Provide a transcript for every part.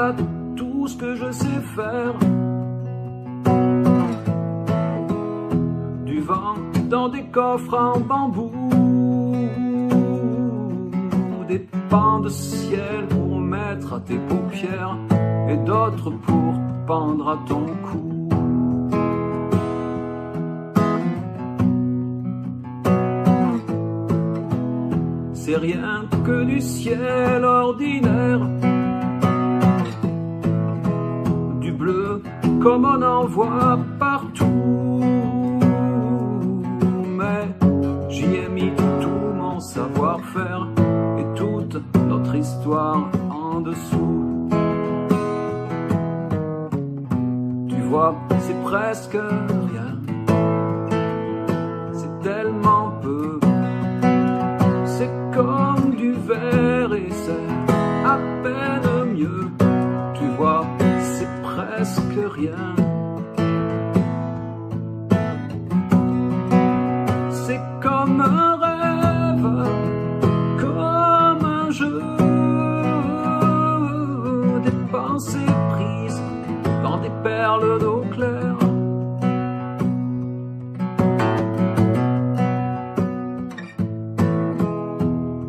voilà tout ce que je sais faire. Du vin dans des coffres en bambou, des pans de ciel pour mettre à tes paupières et d'autres pour pendre à ton cou. C'est rien que du ciel ordinaire, du bleu comme on en voit partout. Mais j'y ai mis tout mon savoir-faire et toute notre histoire en dessous. Tu vois, c'est presque rien, c'est tellement peu. C'est comme du verre et c'est à peine mieux. Tu vois, c'est presque rien. C'est comme un rêve, comme un jeu, des pensées prises dans des perles d'eau claire.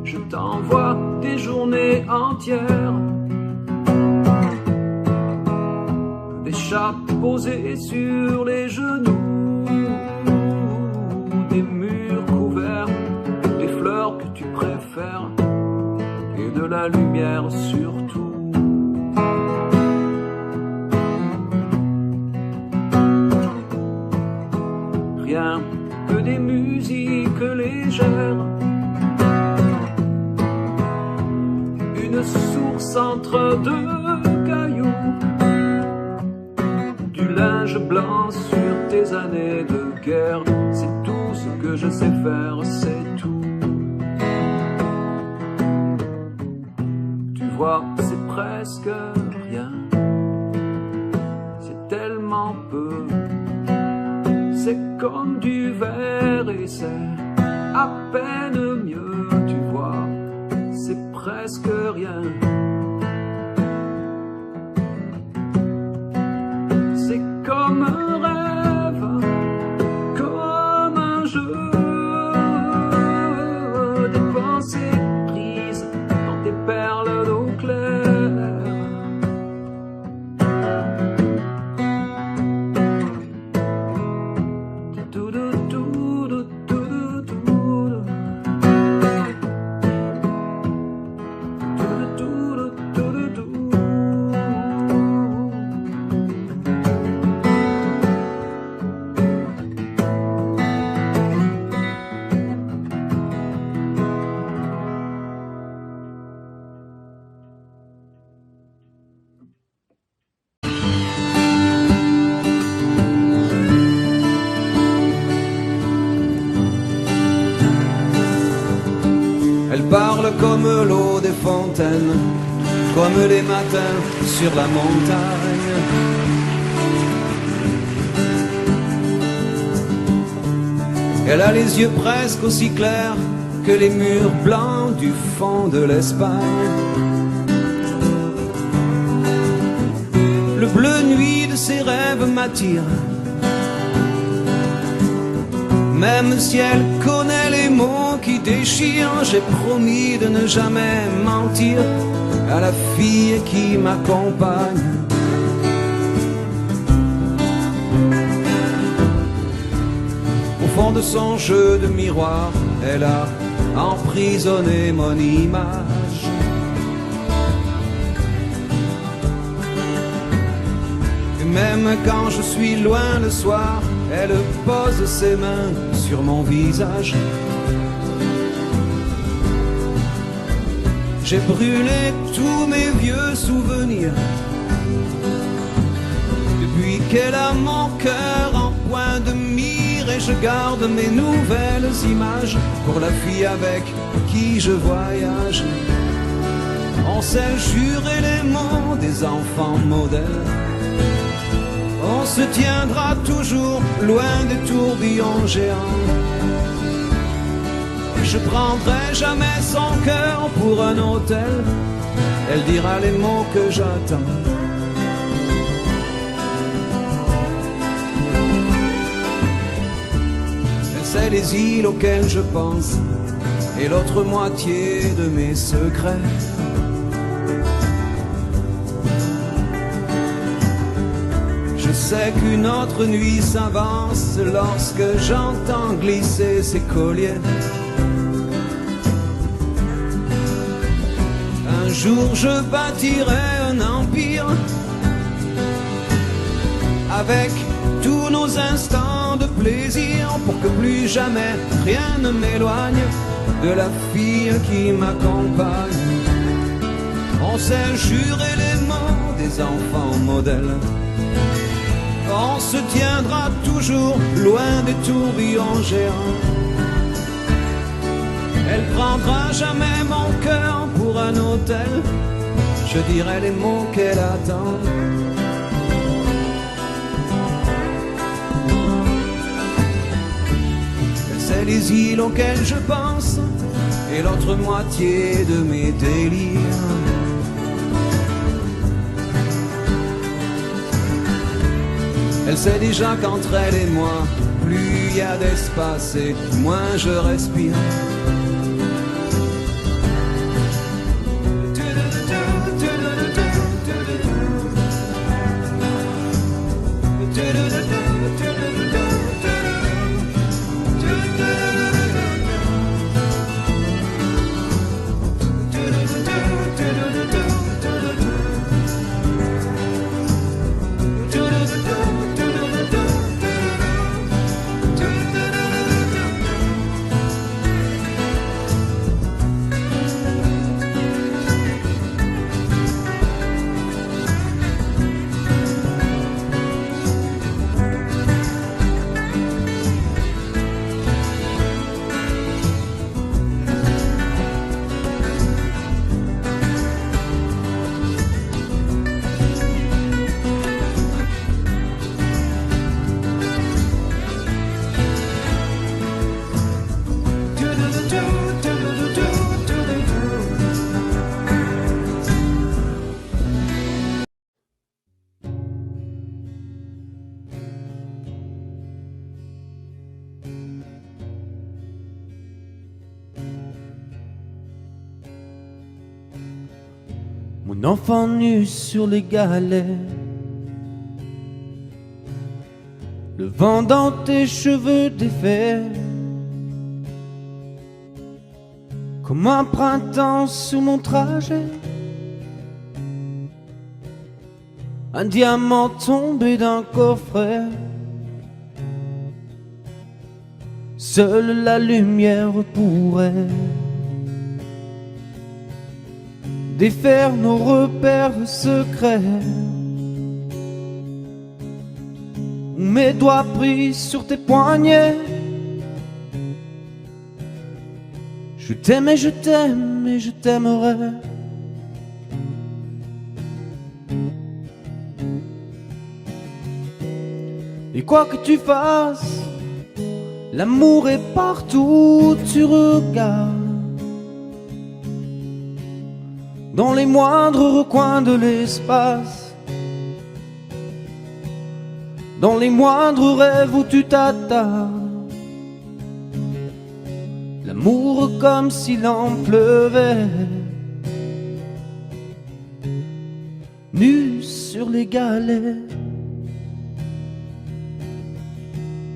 Je t'envoie des journées entières, des chats posés sur les genoux, des murs couverts, des fleurs que tu préfères et de la lumière surtout. Rien que des musiques légères, une source entre deux cailloux, du linge blanc sur tes années de guerre. C'est tout ce que je sais faire, c'est tout. Tu vois, c'est presque rien, c'est tellement peu. C'est comme du verre et c'est à peine mieux. Tu vois, c'est presque rien. C'est comme un rêve, comme un jeu, des pensées prises dans des perles d'eau claire. Elle parle comme l'eau des fontaines, comme les matins sur la montagne. Elle a les yeux presque aussi clairs que les murs blancs du fond de l'Espagne. Le bleu nuit de ses rêves m'attire, même si elle connaît les mots qui déchirent. J'ai promis de ne jamais mentir à la fille qui m'accompagne. Au fond de son jeu de miroir, elle a emprisonné mon image. Et même quand je suis loin le soir, elle pose ses mains sur mon visage. J'ai brûlé tous mes vieux souvenirs depuis qu'elle a mon cœur en point de mire. Et je garde mes nouvelles images pour la fille avec qui je voyage. On s'est juré les mots des enfants modernes. On se tiendra toujours loin des tourbillons géants. Je prendrai jamais son cœur pour un hôtel. elle dira les mots que j'attends. Elle sait les îles auxquelles je pense et l'autre moitié de mes secrets. Je sais qu'une autre nuit s'avance lorsque j'entends glisser ses colliers. Un jour je bâtirai un empire avec tous nos instants de plaisir pour que plus jamais rien ne m'éloigne de la fille qui m'accompagne. On s'est juré les mots des enfants modèles. On se tiendra toujours loin des tourbillons géants. Elle prendra jamais mon cœur pour un hôtel. Je dirai les mots qu'elle attend. Elle sait les îles auxquelles je pense et l'autre moitié de mes délires. Elle sait déjà qu'entre elle et moi, plus il y a d'espace et moins je respire. Mon enfant nu sur les galets, le vent dans tes cheveux défaits, comme un printemps sur mon trajet, un diamant tombé d'un coffret. Seule la lumière pourrait défaire nos repères secrets, où mes doigts pris sur tes poignets. Je t'aime et je t'aime et je t'aimerai. Et quoi que tu fasses, l'amour est partout où tu regardes. Dans les moindres recoins de l'espace, dans les moindres rêves où tu t'attardes. L'amour comme s'il en pleuvait, nu sur les galets.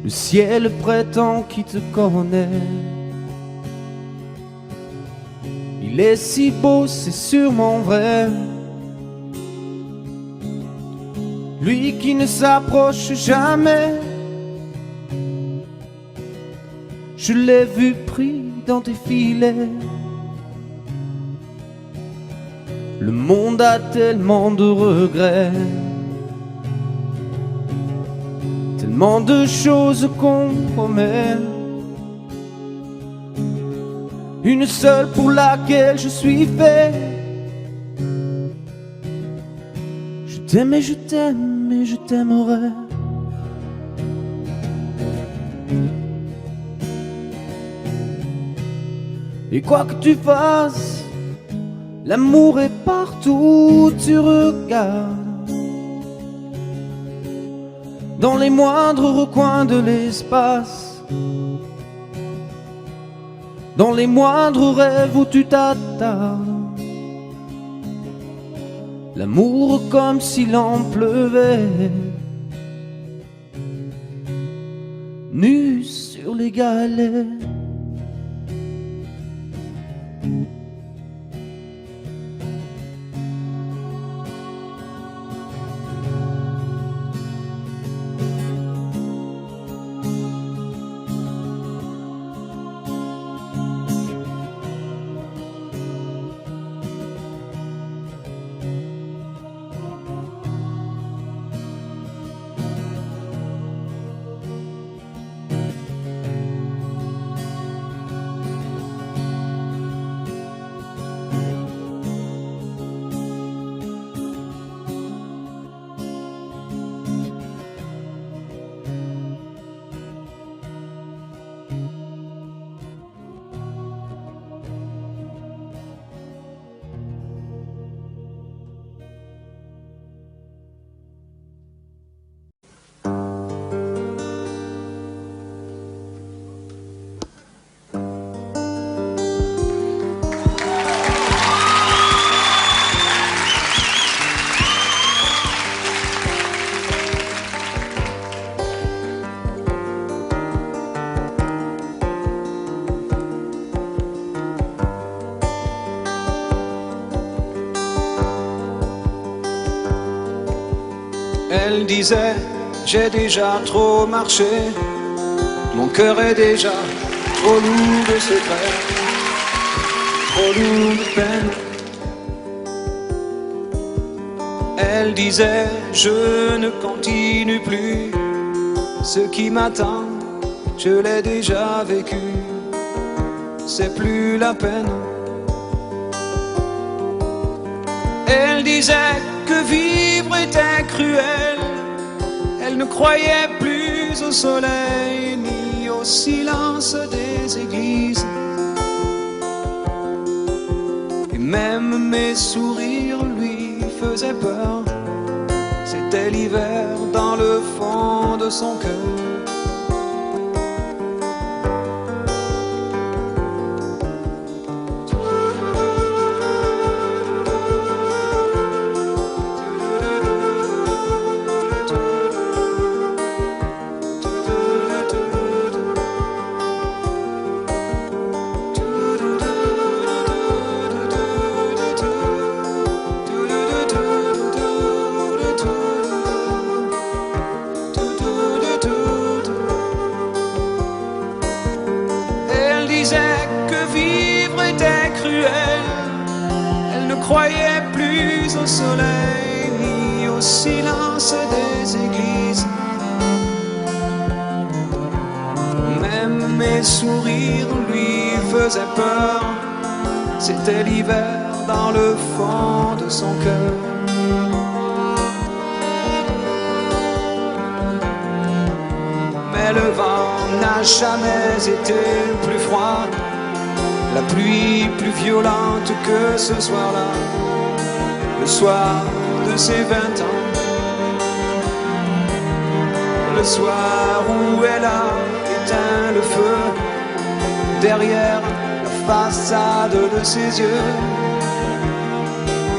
Le ciel prétend qu'il te connaît. Il est si beau, c'est sûrement vrai. Lui qui ne s'approche jamais. Je l'ai vu pris dans tes filets. Le monde a tellement de regrets, tellement de choses qu'on promet. Une seule pour laquelle je suis fait. Je t'aime et je t'aime et je t'aimerai. Et quoi que tu fasses, L'amour est partout où tu regardes, dans les moindres recoins de l'espace, dans les moindres rêves où tu t'attardes. L'amour comme s'il en pleuvait, nu sur les galets. Elle disait, j'ai déjà trop marché, mon cœur est déjà trop lourd de secrets, trop lourd de peine. Elle disait, je ne continue plus, ce qui m'attend, je l'ai déjà vécu, c'est plus la peine. Elle disait que vivre était cruel, elle ne croyait plus au soleil ni au silence des églises. Et même mes sourires lui faisaient peur, c'était l'hiver dans le fond de son cœur. Croyait plus au soleil ni au silence des églises. Même mes sourires lui faisaient peur, c'était l'hiver dans le fond de son cœur. Mais le vent n'a jamais été plus froid, la pluie plus violente que ce soir-là, le soir de ses 20 ans, le soir où elle a éteint le feu derrière la façade de ses yeux,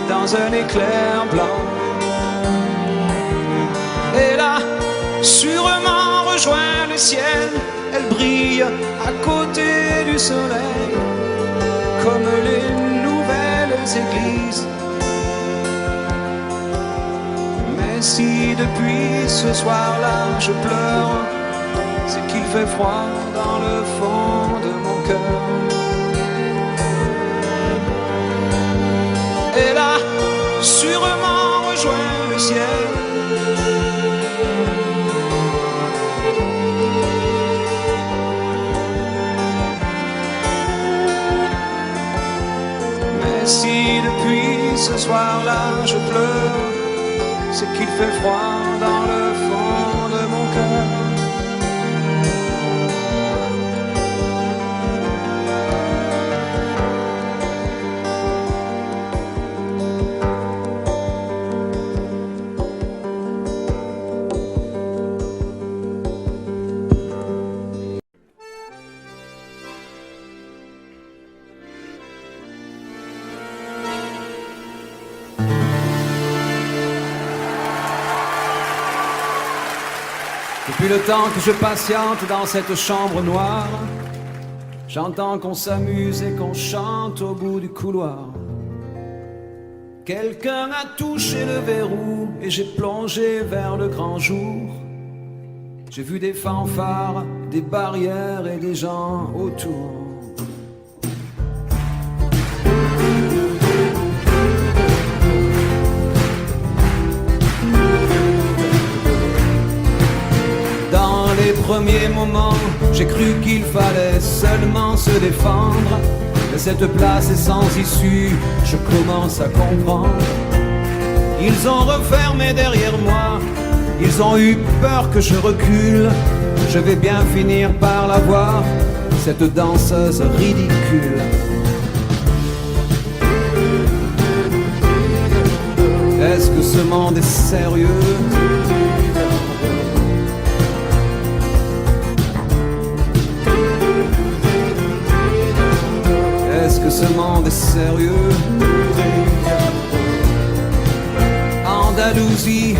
dans un éclair blanc. Elle a sûrement rejoint le ciel, elle brille à côté du soleil, comme les nouvelles églises. Mais si depuis ce soir-là je pleure, c'est qu'il fait froid dans le fond de mon cœur. Elle a sûrement rejoint le ciel, si depuis ce soir-là je pleure, c'est qu'il fait froid dans le fond de mon cœur. Depuis le temps que je patiente dans cette chambre noire, j'entends qu'on s'amuse et qu'on chante au bout du couloir. Quelqu'un a touché le verrou et j'ai plongé vers le grand jour. J'ai vu des fanfares, des barrières et des gens autour. Dans les premiers moments, j'ai cru qu'il fallait seulement se défendre. Mais cette place est sans issue, je commence à comprendre. Ils ont refermé derrière moi, ils ont eu peur que je recule. Je vais bien finir par la voir, cette danseuse ridicule. Est-ce que ce monde est sérieux? Est-ce que ce monde est sérieux? Andalousie,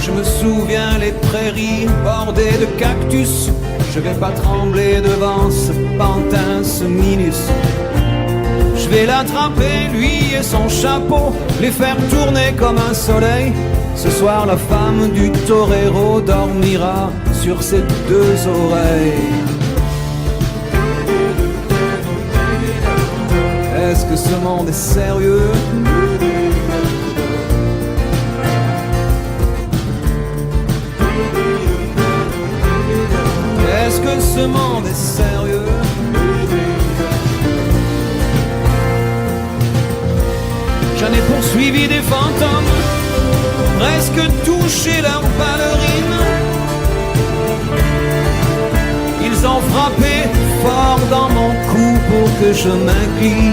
je me souviens les prairies bordées de cactus. Je vais pas trembler devant ce pantin, ce minus. Je vais l'attraper, lui et son chapeau, les faire tourner comme un soleil. Ce soir la femme du torero dormira sur ses deux oreilles. Est-ce que ce monde est sérieux? Est-ce que ce monde est sérieux? J'en ai poursuivi des fantômes, presque touché leurs ballerines. Ils ont frappé fort dans mon cou pour que je m'incline.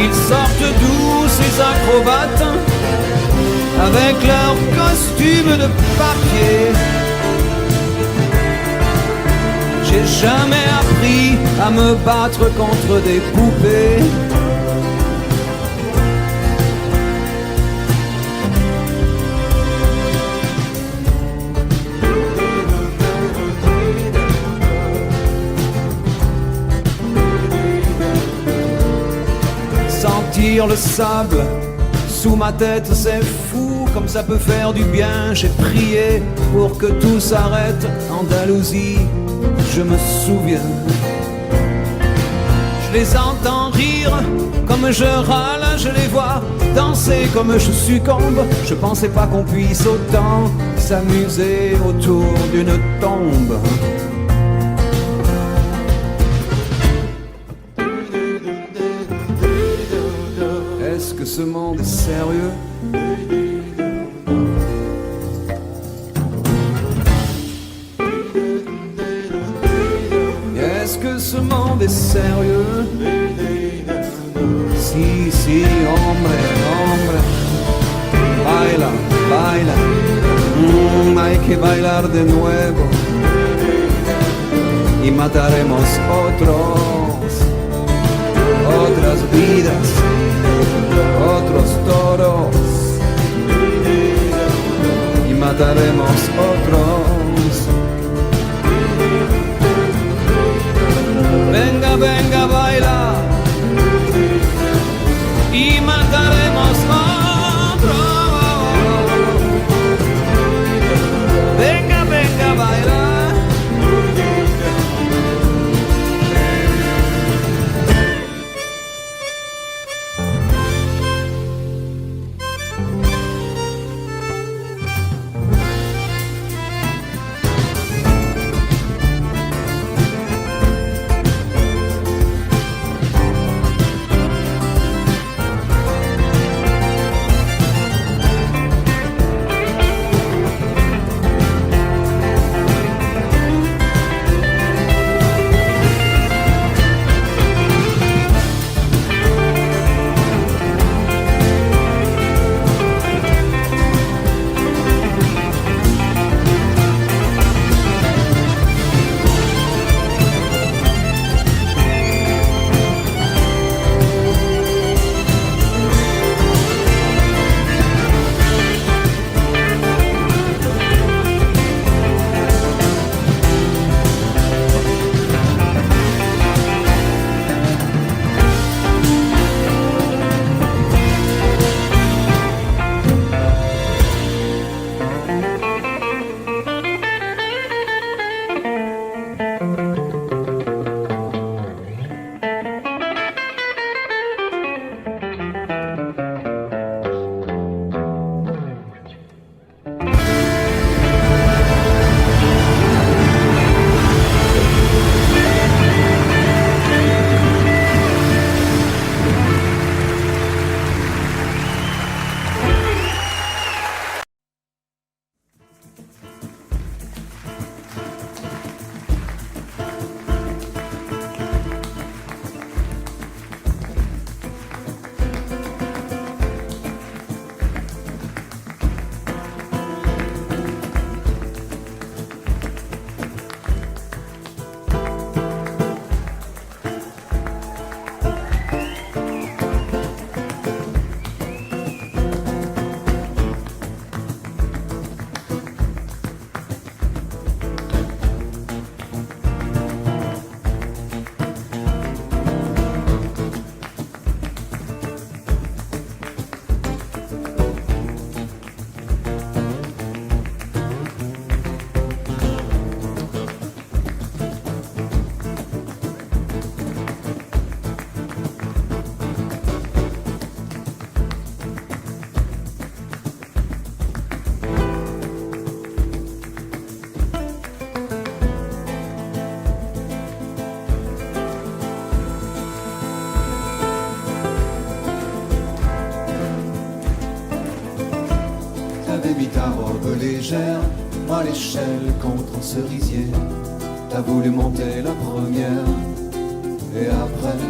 Ils sortent d'où ces acrobates, avec leurs costumes de papier. J'ai jamais appris à me battre contre des poupées. Sentir le sable sous ma tête, c'est fou, comme ça peut faire du bien. J'ai prié pour que tout s'arrête. Andalousie, je me souviens. Je les entends rire comme je râle, je les vois danser comme je succombe. Je pensais pas qu'on puisse autant s'amuser autour d'une tombe. Est-ce que ce monde est sérieux? Est-ce que ce monde est sérieux? Si, si, hombre, hombre. Baila, baila. Hay que bailar de nuevo. Y mataremos otras vidas, otros toros. Y mataremos otros. Venga, venga, baila. Y mataremos otro. Venga, venga, baila. ta robe légère, moi l'échelle contre un cerisier. T'as voulu monter la première, et après,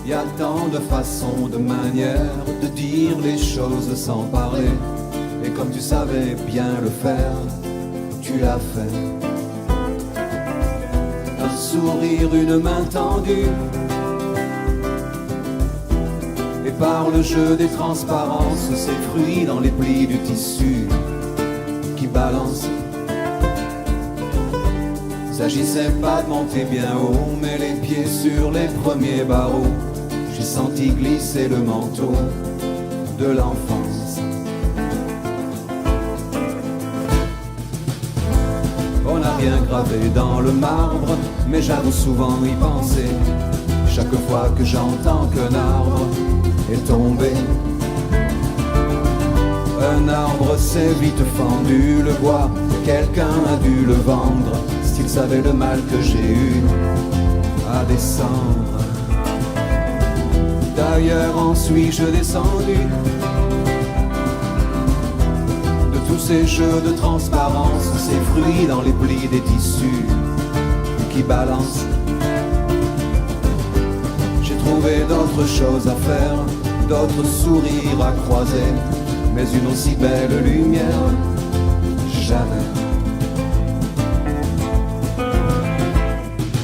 y a tant de façons, de manières de dire les choses sans parler. Et comme tu savais bien le faire, tu l'as fait. Un sourire, une main tendue, et par le jeu des transparences, ces fruits dans les plis du tissu qui balancent. S'agissait pas de monter bien haut, mais les pieds sur les premiers barreaux. J'ai senti glisser le manteau de l'enfance. On n'a rien gravé dans le marbre, mais j'avoue souvent y penser. Chaque fois que j'entends qu'un arbre est tombé. Un arbre s'est vite fendu, le bois, quelqu'un a dû le vendre. S'il savait le mal que j'ai eu à descendre. D'ailleurs en suis-je descendu de tous ces jeux de transparence, ces fruits dans les plis des tissus qui balancent. J'ai trouvé d'autres choses à faire, d'autres sourires à croiser, mais une aussi belle lumière, jamais.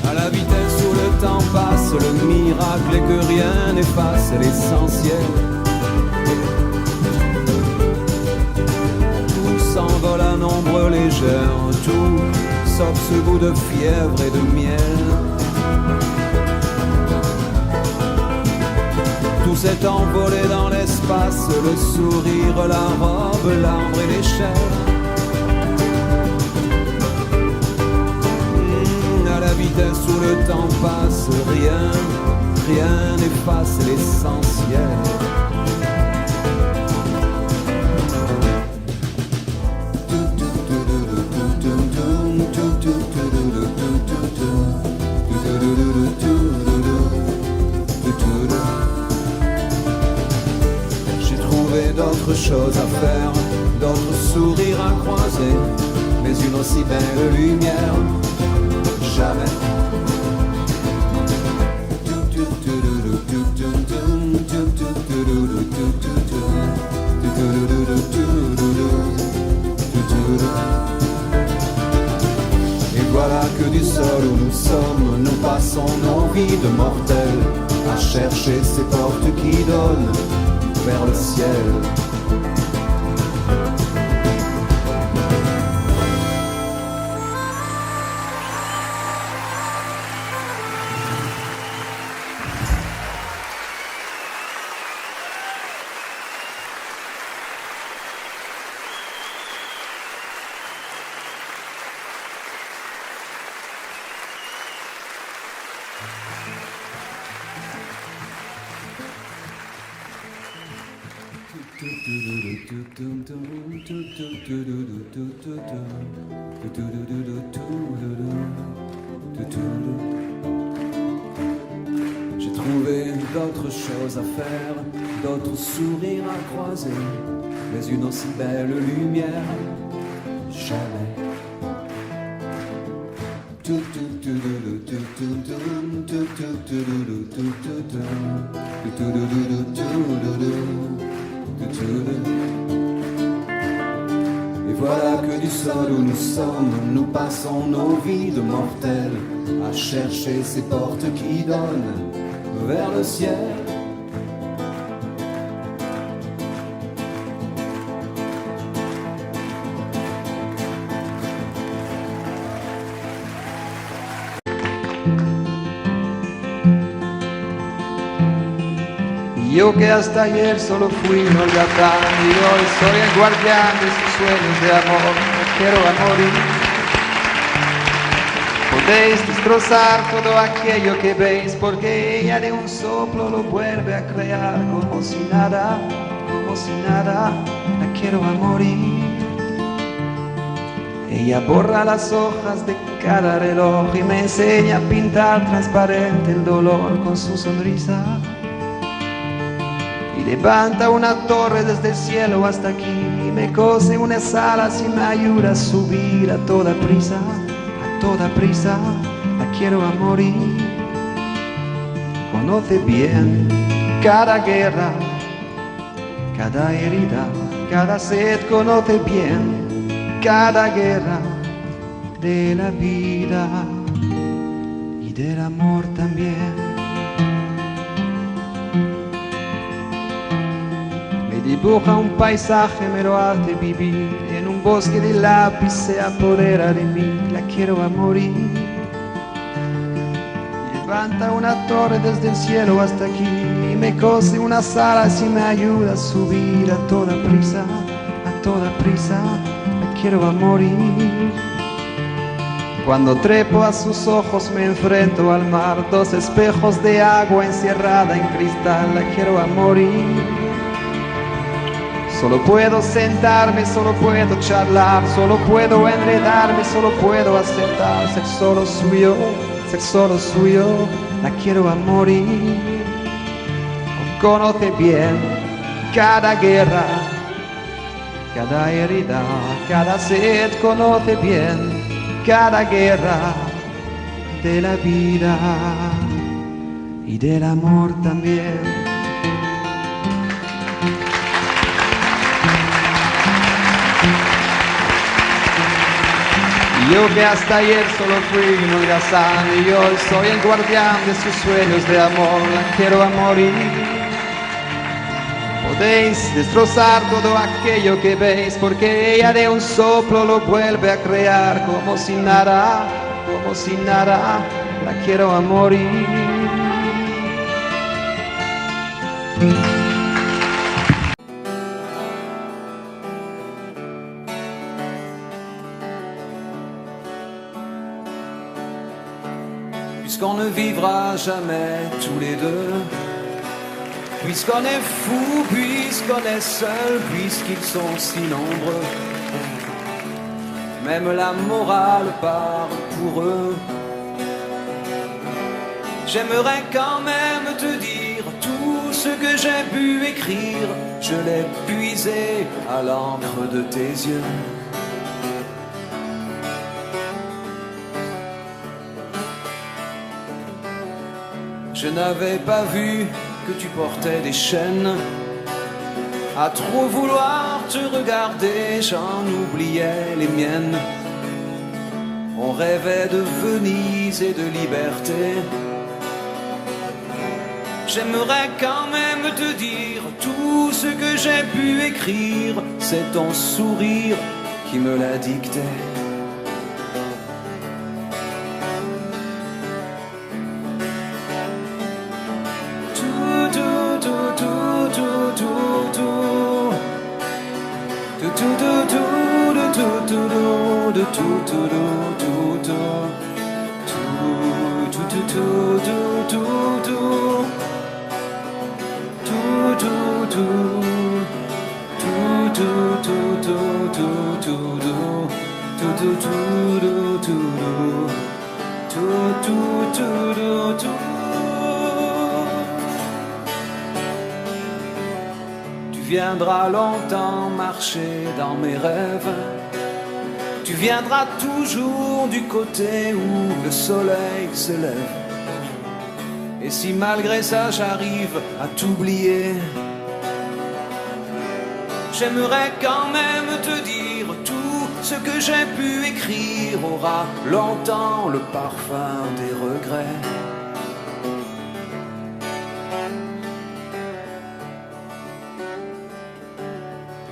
À la vitesse où le temps passe, le miracle est que rien n'efface l'essentiel. Tout s'envole à nombre légère, tout sauf ce goût de fièvre et de miel. Tout s'est envolé dans l'espace, le sourire, la robe, l'arbre et l'échelle. À la vitesse où le temps passe, rien n'efface l'essentiel. J'ai trouvé d'autres choses à faire, d'autres sourires à croiser, mais une aussi belle lumière, jamais. Et voilà que du sol où nous sommes, nous passons nos vies de mortels à chercher ces portes qui donnent vers le ciel. J'ai trouvé d'autres choses à faire, d'autres sourires à croiser, mais une aussi belle lumière, jamais. Et voilà que du sol où nous sommes, nous passons nos vies de mortels à chercher ces portes qui donnent vers le ciel. Yo que hasta ayer solo fui un holgazán y hoy soy el guardián de sus sueños de amor, me quiero a morir. Podéis destrozar todo aquello que veis porque ella de un soplo lo vuelve a crear como si nada, la quiero a morir. Ella borra las hojas de cada reloj y me enseña a pintar transparente el dolor con su sonrisa. y levanta una torre desde el cielo hasta aquí y me cose unas alas y me ayuda a subir a toda prisa, la quiero a morir. Conoce bien cada guerra, cada herida, cada sed, conoce bien cada guerra de la vida y del amor también. Me dibuja un paisaje, me lo hace vivir, en un bosque de lápiz se apodera de mí, la quiero a morir. Levanta una torre desde el cielo hasta aquí y me cose unas alas y me ayuda a subir a toda prisa, la quiero a morir. Cuando trepo a sus ojos me enfrento al mar, dos espejos de agua encerrada en cristal, la quiero a morir. Solo puedo sentarme, solo puedo charlar, solo puedo enredarme, solo puedo aceptar ser solo suyo, la quiero a morir. Conoce bien cada guerra, cada herida, cada sed, conoce bien cada guerra de la vida y del amor también. Yo que hasta ayer solo fui un holgazán y hoy soy el guardián de sus sueños de amor, la quiero a morir. Podéis destrozar todo aquello que veis, porque ella de un soplo lo vuelve a crear como si nada, la quiero a morir. Puisqu'on ne vivra jamais tous les deux, puisqu'on est fou, puisqu'on est seul, puisqu'ils sont si nombreux, même la morale parle pour eux. J'aimerais quand même te dire tout ce que j'ai pu écrire, je l'ai puisé à l'encre de tes yeux. Je n'avais pas vu que tu portais des chaînes. À trop vouloir te regarder, j'en oubliais les miennes. On rêvait de Venise et de liberté. J'aimerais quand même te dire tout ce que j'ai pu écrire. C'est ton sourire qui me l'a dicté. Tu viendras longtemps marcher dans mes rêves. Tu viendras toujours du côté où le soleil se lève. Et si malgré ça j'arrive à t'oublier, j'aimerais quand même te dire tout ce que j'ai pu écrire aura longtemps le parfum des regrets.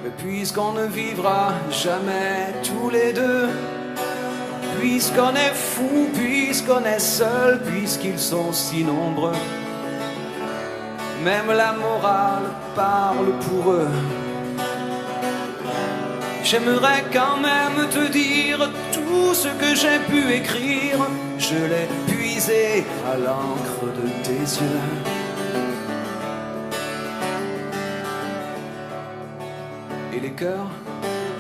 Mais puisqu'on ne vivra jamais tous les deux, puisqu'on est fou, puisqu'on est seul, puisqu'ils sont si nombreux, même la morale parle pour eux. J'aimerais quand même te dire tout ce que j'ai pu écrire, je l'ai puisé à l'encre de tes yeux. Et les cœurs,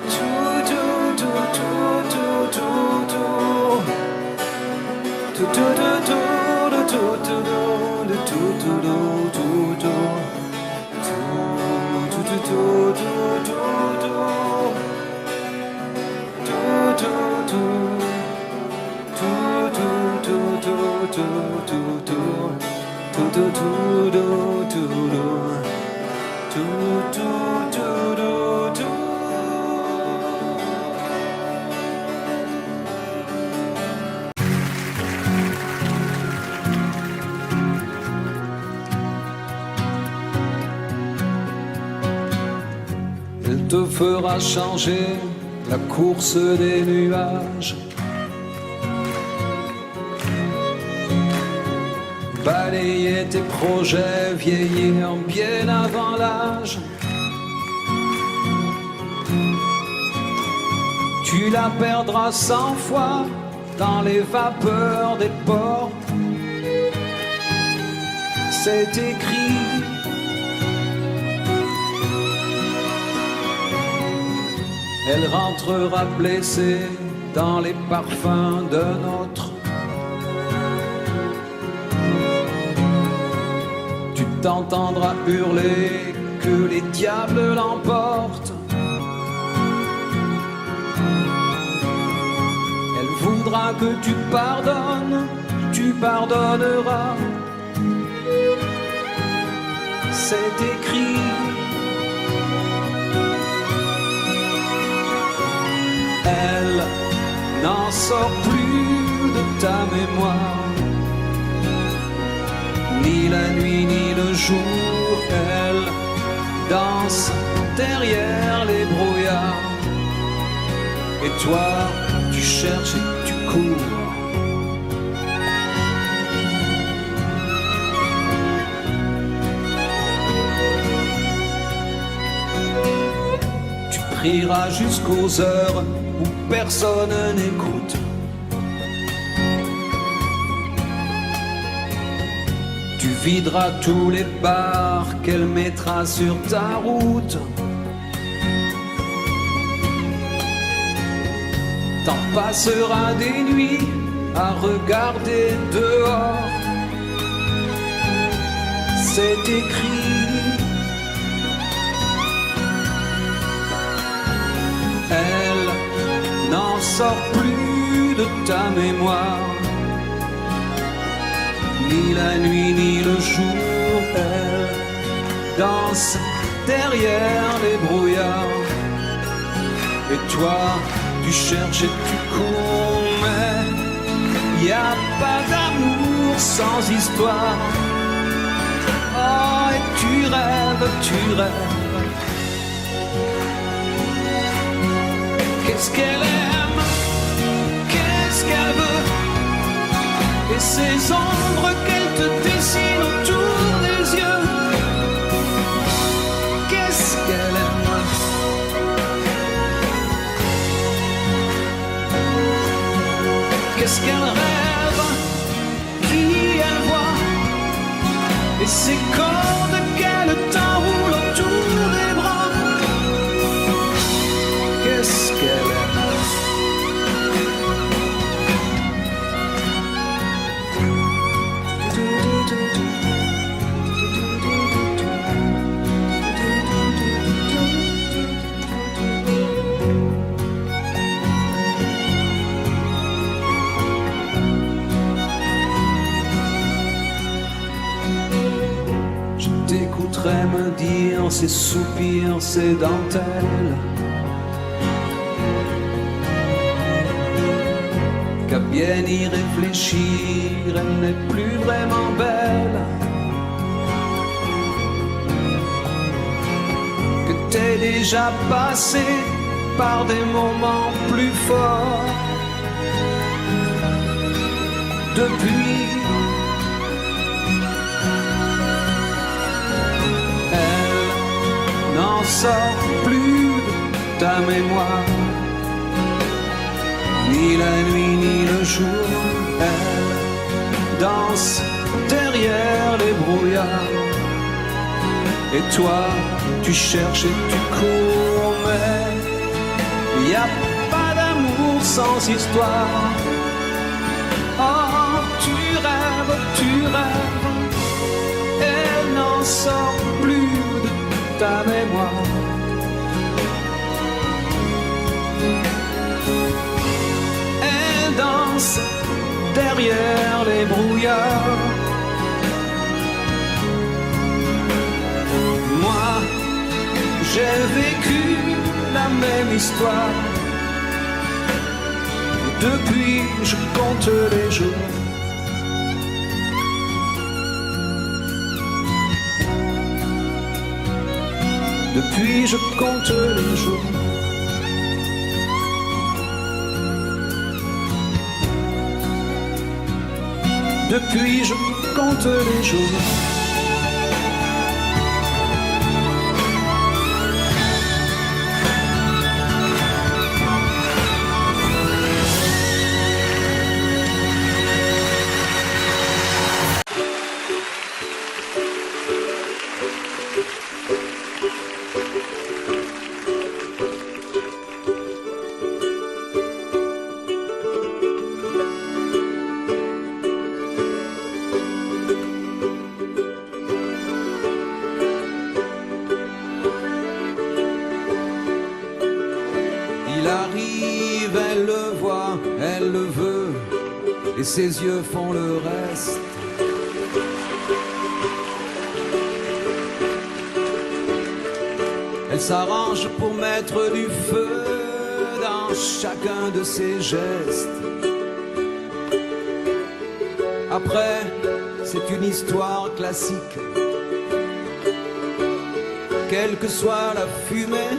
tout, tout, tout, tout, tout, tout, tout, tout, tout, tout, tout, tout, tout, tout, tout, tout, tout, tout, tout, Elle te fera changer la course des nuages, balayer tes projets, vieillir bien avant l'âge. Tu la perdras 100 fois dans les vapeurs des ports. C'est écrit. Elle rentrera blessée dans les parfums d'un autre. Tu t'entendras hurler que les diables l'emportent. Elle voudra que tu pardonnes, tu pardonneras. C'est écrit. Elle n'en sort plus de ta mémoire, ni la nuit ni le jour. Elle danse derrière les brouillards, et toi tu cherches et tu cours. Tu prieras jusqu'aux heures où personne n'écoute. Tu videras tous les bars qu'elle mettra sur ta route. T'en passeras des nuits à regarder dehors. C'est écrit. Elle n'en sort plus de ta mémoire, ni la nuit ni le jour. Elle danse derrière les brouillards, et toi tu cherches et tu cours. Mais y a pas d'amour sans histoire. Oh, et tu rêves, tu rêves. Qu'est-ce qu'elle aime, qu'est-ce qu'elle veut, et ces ombres qu'elle te dessine autour des yeux. Qu'est-ce qu'elle aime, qu'est-ce qu'elle rêve, qui elle voit, et ces cordes qu'elle t'enroule autour des bras. Qu'est-ce qu'elle aime. Je t'écouterai me dire ces soupirs, ces dentelles, qu'à bien y réfléchir, elle n'est plus vraiment belle. Que t'es déjà passé par des moments plus forts. Depuis, elle n'en sort plus de ta mémoire, ni la nuit ni le jour. Elle danse derrière les brouillards, et toi tu cherches et tu cours. Mais y a pas d'amour sans histoire. Oh, tu rêves, elle n'en sort plus de ta mémoire. Elle danse derrière les brouillards. Moi, j'ai vécu la même histoire. Depuis, je compte les jours. Depuis, je compte les jours. Depuis, je compte les jours. Et ses yeux font le reste. Elle s'arrange pour mettre du feu dans chacun de ses gestes. Après, c'est une histoire classique. Quelle que soit la fumée,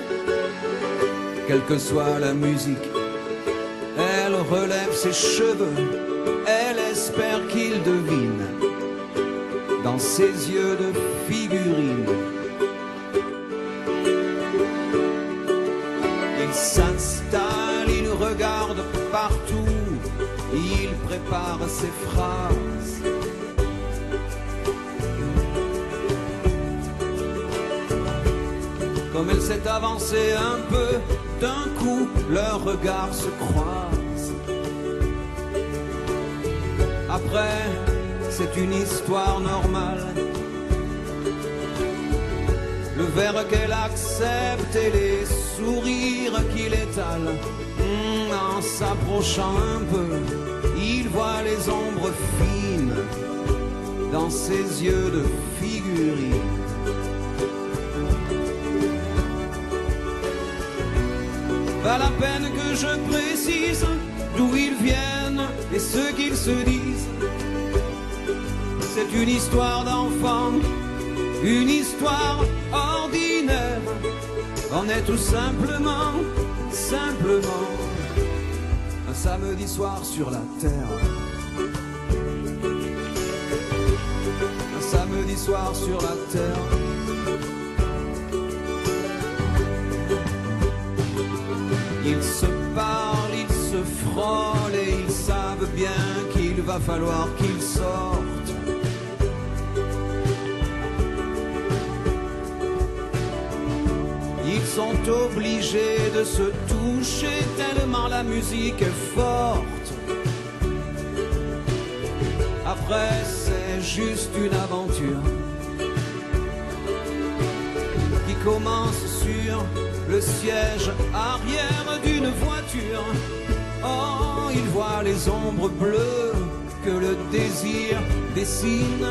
quelle que soit la musique, elle relève ses cheveux. Elle espère qu'il devine dans ses yeux de figurine. Il s'installe, il regarde partout, il prépare ses phrases. Comme elle s'est avancée un peu, d'un coup, leurs regards se croisent. Après, c'est une histoire normale. Le verre qu'elle accepte et les sourires qu'il étale. En s'approchant un peu, il voit les ombres fines dans ses yeux de figurine. Pas la peine que je précise d'où ils viennent et ce qu'ils se disent. C'est une histoire d'enfant, une histoire ordinaire. On est tout simplement, un samedi soir sur la terre. Un samedi soir sur la terre. Ils se parlent, ils se frôlent et ils savent bien qu'il va falloir qu'ils sortent. Ils sont obligés de se toucher tellement la musique est forte. Après, c'est juste une aventure qui commence sur le siège arrière d'une voiture. Oh, il voit les ombres bleues que le désir dessine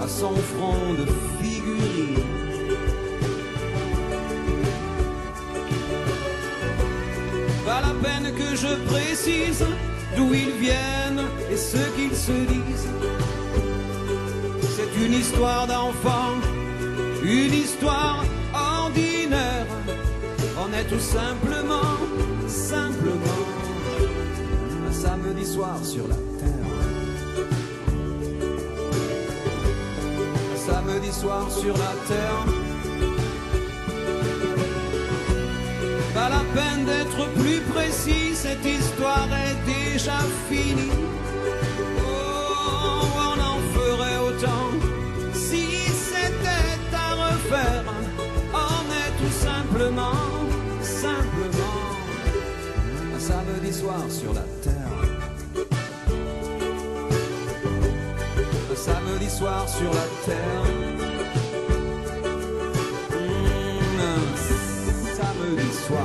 à son front de figurine. Pas la peine que je précise d'où ils viennent et ce qu'ils se disent. C'est une histoire d'enfant, une histoire ordinaire. On est tout simplement, un samedi soir sur la terre. Un samedi soir sur la terre. Pas la peine d'être plus précis, cette histoire est déjà finie. Oh, on en ferait autant si c'était à refaire. On est tout simplement un samedi soir sur la terre. Un samedi soir sur la terre. soir.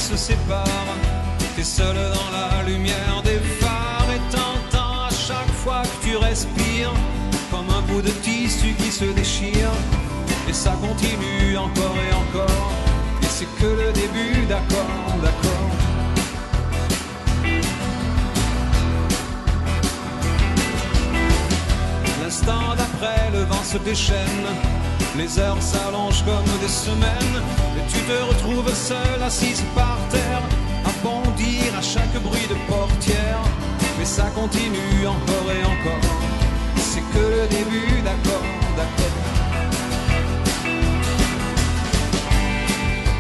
Se séparent, t'es seul dans la lumière des phares et t'entends à chaque fois que tu respires comme un bout de tissu qui se déchire et ça continue encore et encore et c'est que le début, d'accord, d'accord. L'instant d'après, le vent se déchaîne, les heures s'allongent comme des semaines et tu te retrouves seul, assise par terre, à bondir à chaque bruit de portière. Mais ça continue encore et encore, c'est que le début, d'accord, d'accord.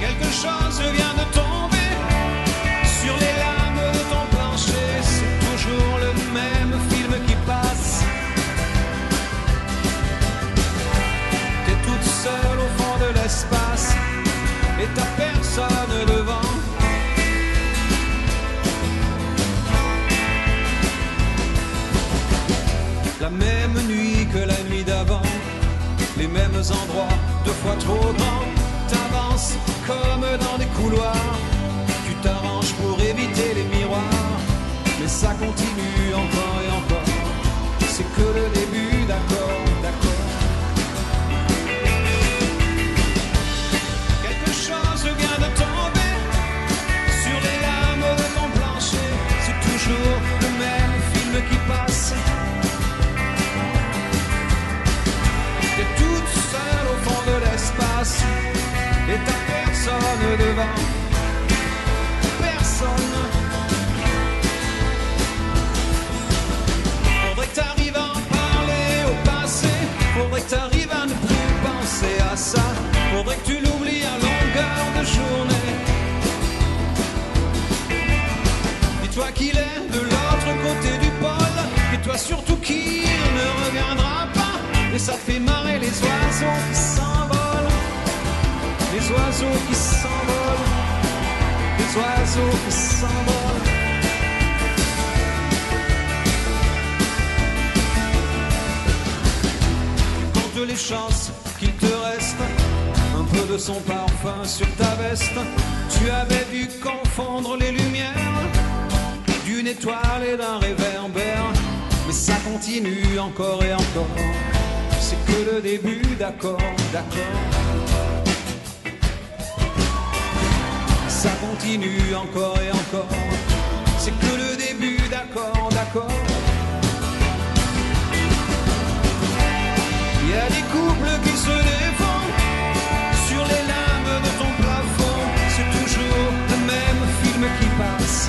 Quelque chose vient de tomber sur les lames de ton plancher, c'est toujours le même film qui passe. Seul au fond de l'espace et t'as personne devant. La même nuit que la nuit d'avant, les mêmes endroits, 2 fois trop grands. T'avances comme dans des couloirs, tu t'arranges pour éviter les miroirs, mais ça continue encore et encore, c'est que le début, d'accord, d'accord. Vient de tomber sur les lames de ton plancher, c'est toujours le même film qui passe. T'es toute seule au fond de l'espace et t'as personne devant, personne. Faudrait que t'arrives à en parler au passé, faudrait que t'arrives à ne plus penser à ça, faudrait que tu l'oublies à longueur de journée. Dis-toi qu'il est de l'autre côté du pôle, et toi surtout qu'il ne reviendra pas. Et ça fait marrer les oiseaux qui s'envolent, les oiseaux qui s'envolent, les oiseaux qui s'envolent. Compte les chances qu'il te reste un peu de son parfum sur ta veste. Tu avais dû confondre les lumières d'une étoile et d'un réverbère, mais ça continue encore et encore, c'est que le début, d'accord, d'accord. Ça continue encore et encore, c'est que le début, d'accord, d'accord. Il y a des couples qui se défendent sur les lames de ton plafond, c'est toujours le même film qui passe.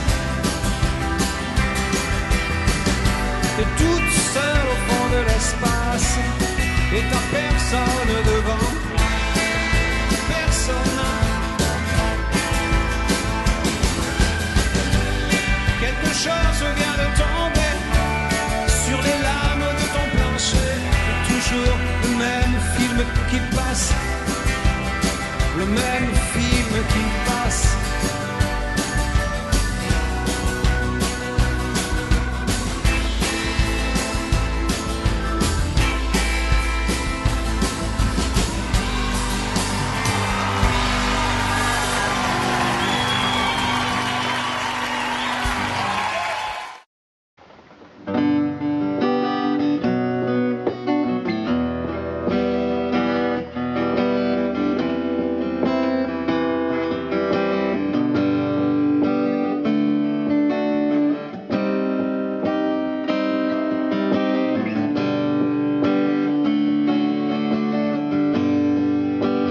T'es toute seule au fond de l'espace et t'as personne devant, personne. Quelque chose vient de tomber sur les lames de ton plancher, toujours le même film qui passe, le même film qui passe.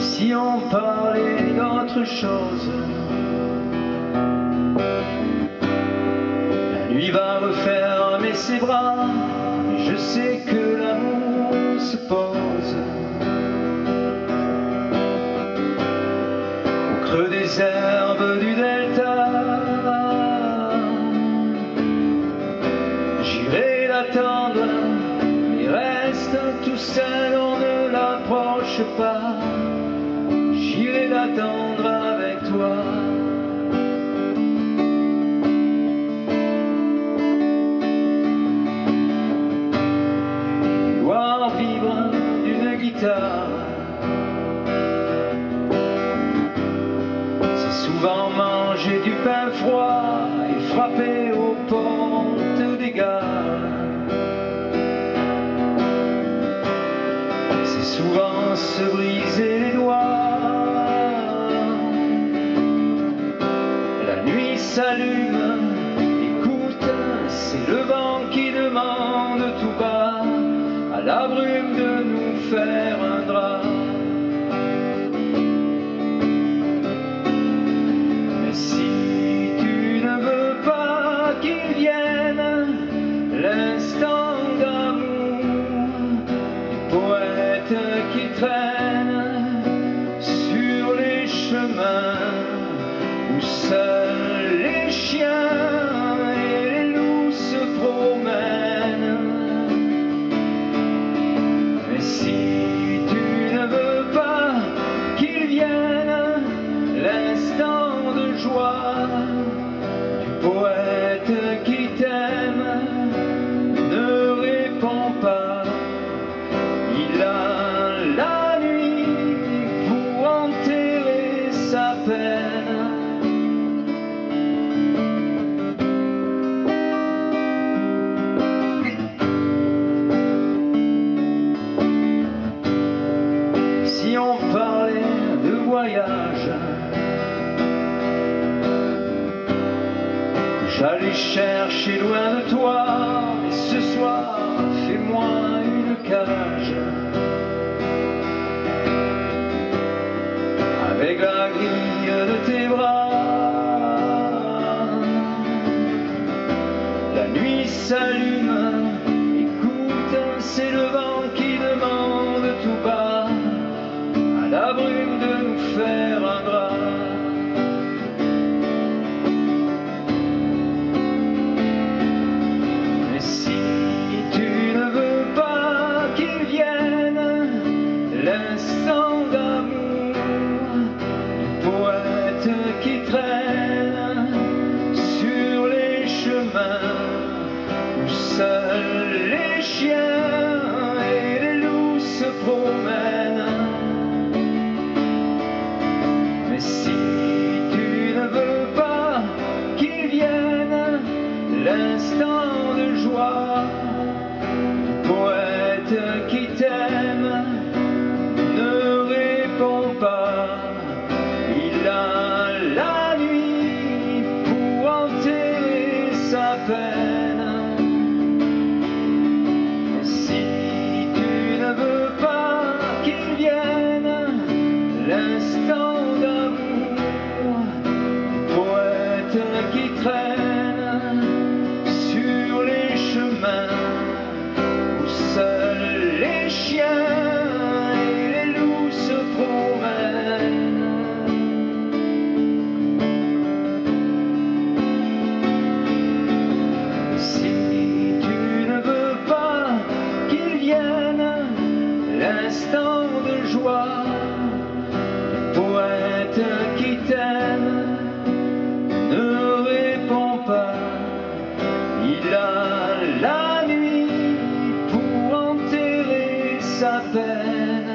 Si on parlait d'autre chose, la nuit va refermer ses bras, et je sais que l'amour se pose au creux des herbes du delta. J'irai l'attendre, il reste tout seul, on ne l'approche pas. J'irai l'attendre avec toi. Voir vivre d'une guitare, c'est souvent manger du pain froid et frapper aux portes des gares. C'est souvent se briser les doigts. La nuit s'allume, écoute, c'est le vent qui demande tout bas à la brume de nous faire un drap. Mais si tu ne veux pas qu'il vienne l'instant d'amour du poète qui traîne sur les chemins où seuls les chiens et les loups se promènent. Mais si tu ne veux pas qu'il vienne l'instant de joie du poète qui t'aime, ne réponds pas. Il a la nuit pour enterrer sa peine. Si on parlait de voyage, j'allais chercher loin de toi, et ce soir, fais-moi une cage avec la grille de tes bras. La nuit s'allume, écoute, c'est le vent qui demande tout bas à la brume de nous faire un drap. Mais si tu ne veux pas qu'il vienne l'instant d'amour du poète qui traîne sur les chemins où seuls les chiens et les loups se promènent. Mais si tu ne veux pas qu'il vienne l'instant de joie du poète qui t'aime, ne réponds pas. Il a la nuit pour enterrer sa peine. Et si tu ne veux pas qu'il vienne l'instant d'amour du poète qui traîne sur les chemins où seuls les chiens et les loups se promènent. Si tu ne veux pas qu'il vienne l'instant de joie du poète qui t'aime, ne réponds pas. Il a la nuit pour enterrer sa peine.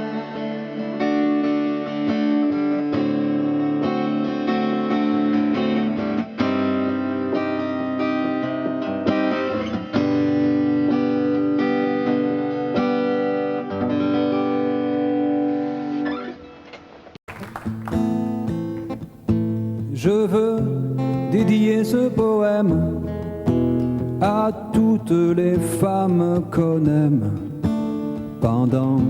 Je veux dédier ce poème à toutes les femmes qu'on aime pendant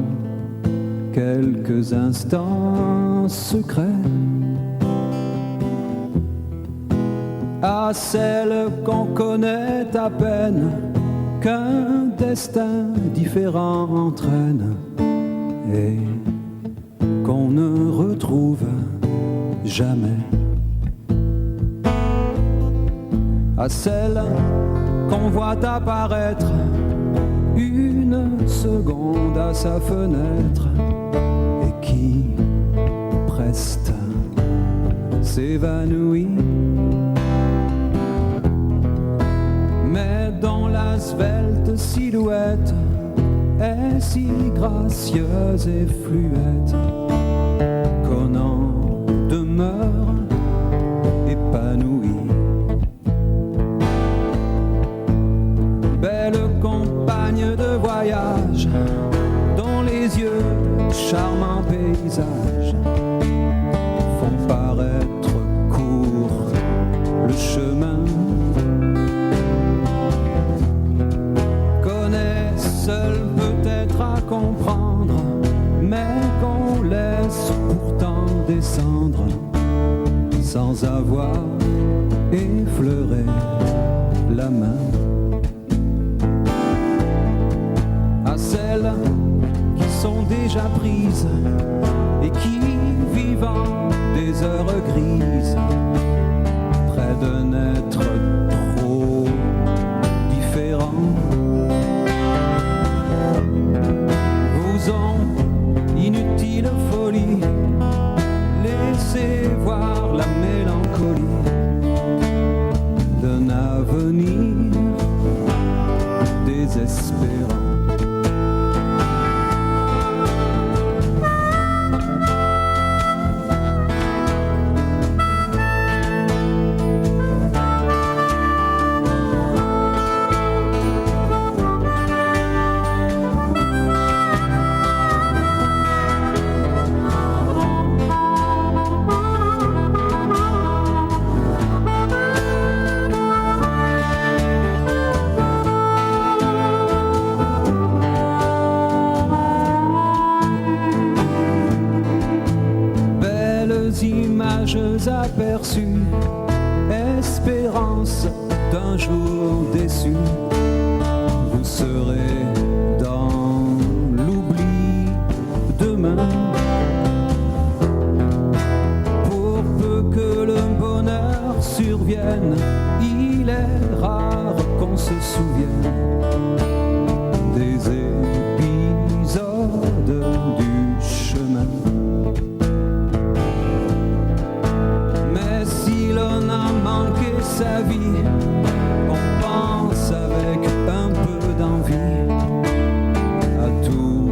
quelques instants secrets à celle qu'on connaît à peine, qu'un destin différent entraîne et qu'on ne retrouve jamais. À celle qu'on voit apparaître une seconde à sa fenêtre et qui preste s'évanouit, mais dont la svelte silhouette est si gracieuse et fluette qu'on en demeure épanoui. Belle compagne de voyage, dont les yeux, charmants paysages, font paraître court le chemin. Connaît seul peut-être à comprendre, mais qu'on laisse pourtant descendre sans avoir effleuré la main. À celles qui sont déjà prises et qui, vivant des heures grises, près d'un être trop différent, vous ont inutile folie laissez voir la mélancolie d'un avenir désespérant. Images aperçues, espérance d'un jour déçu, vous serez dans l'oubli demain. Pour peu que le bonheur survienne, il est rare qu'on se souvienne des épisodes du chemin. On a manqué sa vie, on pense avec un peu d'envie à tous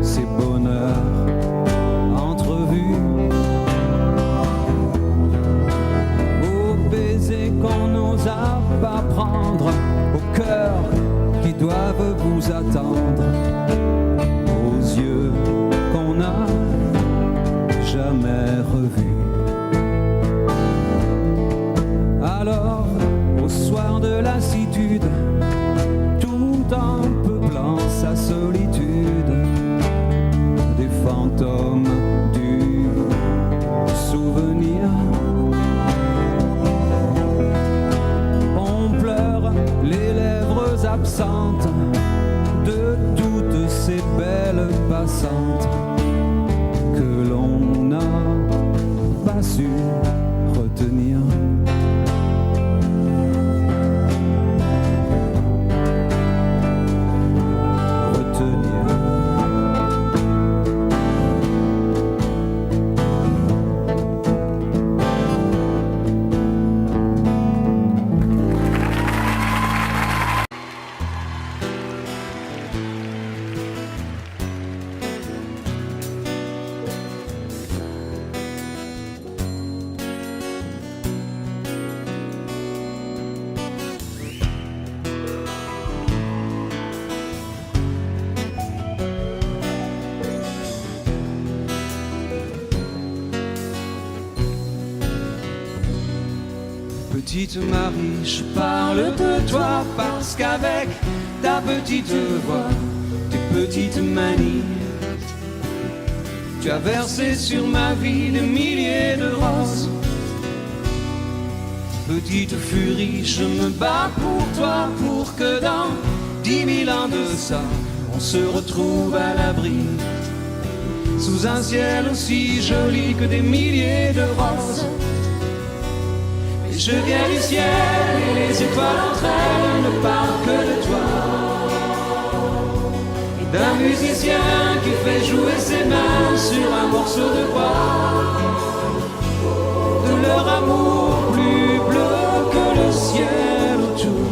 ces bonheurs entrevus, aux baisers qu'on n'osa pas prendre, aux cœurs qui doivent vous attendre, aux yeux qu'on n'a jamais revus. Alors, au soir de lassitude, tout en peuplant sa solitude, des fantômes du souvenir, on pleure les lèvres absentes de toutes ces belles passantes que l'on n'a pas su retenir. Petite Marie, je parle de toi parce qu'avec ta petite voix, tes petites manies, Tu as versé sur ma vie des milliers de roses. Petite furie, je me bats pour toi, pour que dans 10 000 ans de ça, on se retrouve à l'abri, sous un ciel aussi joli que des milliers de roses. Et je viens du ciel et les étoiles entre elles ne parlent que de toi, et d'un musicien qui fait jouer ses mains sur un morceau de bois, de leur amour plus bleu que le ciel autour.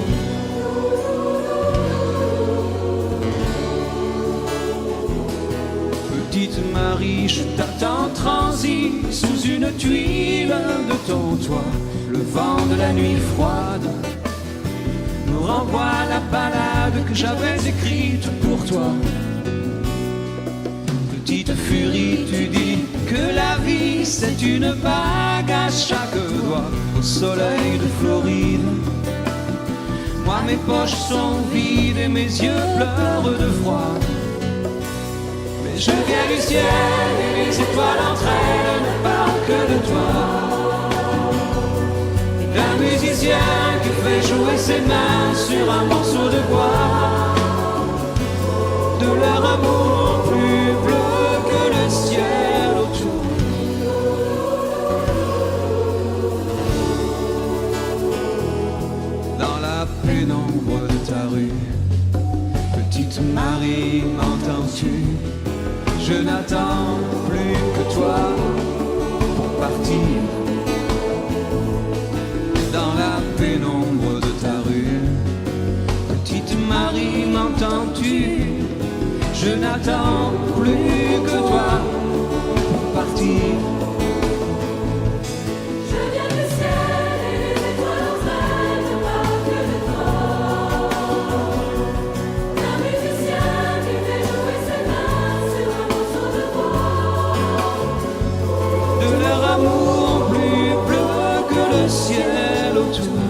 Petite Marie, je t'attends transi sous une tuile de ton toit. Le vent de la nuit froide me renvoie la balade que j'avais écrite pour toi. Petite furie, tu dis que la vie c'est une vague à chaque doigt. Au soleil de Floride, moi mes poches sont vides et mes yeux pleurent de froid. Mais je viens du ciel et les étoiles entre elles ne parlent que de toi, et d'un musicien qui fait jouer ses mains sur un morceau de bois, de leur amour plus bleu que le ciel autour. Dans la pénombre de ta rue, petite Marie, m'entends-tu? Je n'attends plus que toi pour partir. Dans la pénombre de ta rue, petite Marie, m'entends-tu? Je n'attends plus que toi pour partir. Je viens du ciel et les étoiles entre elles ne parlent que de toi, d'un musicien qui fait jouer ses mains sur un morceau de bois, De leur amour plus bleu que le ciel autour.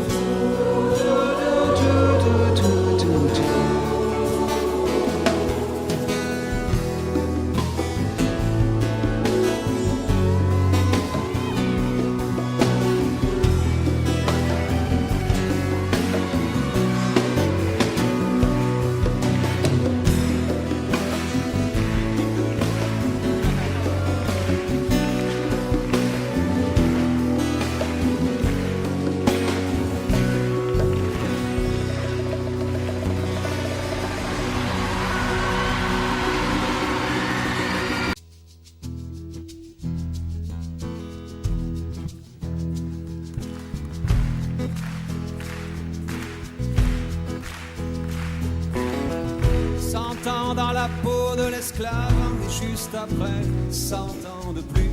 Dans la peau de l'esclave, et juste après 100 ans de plus,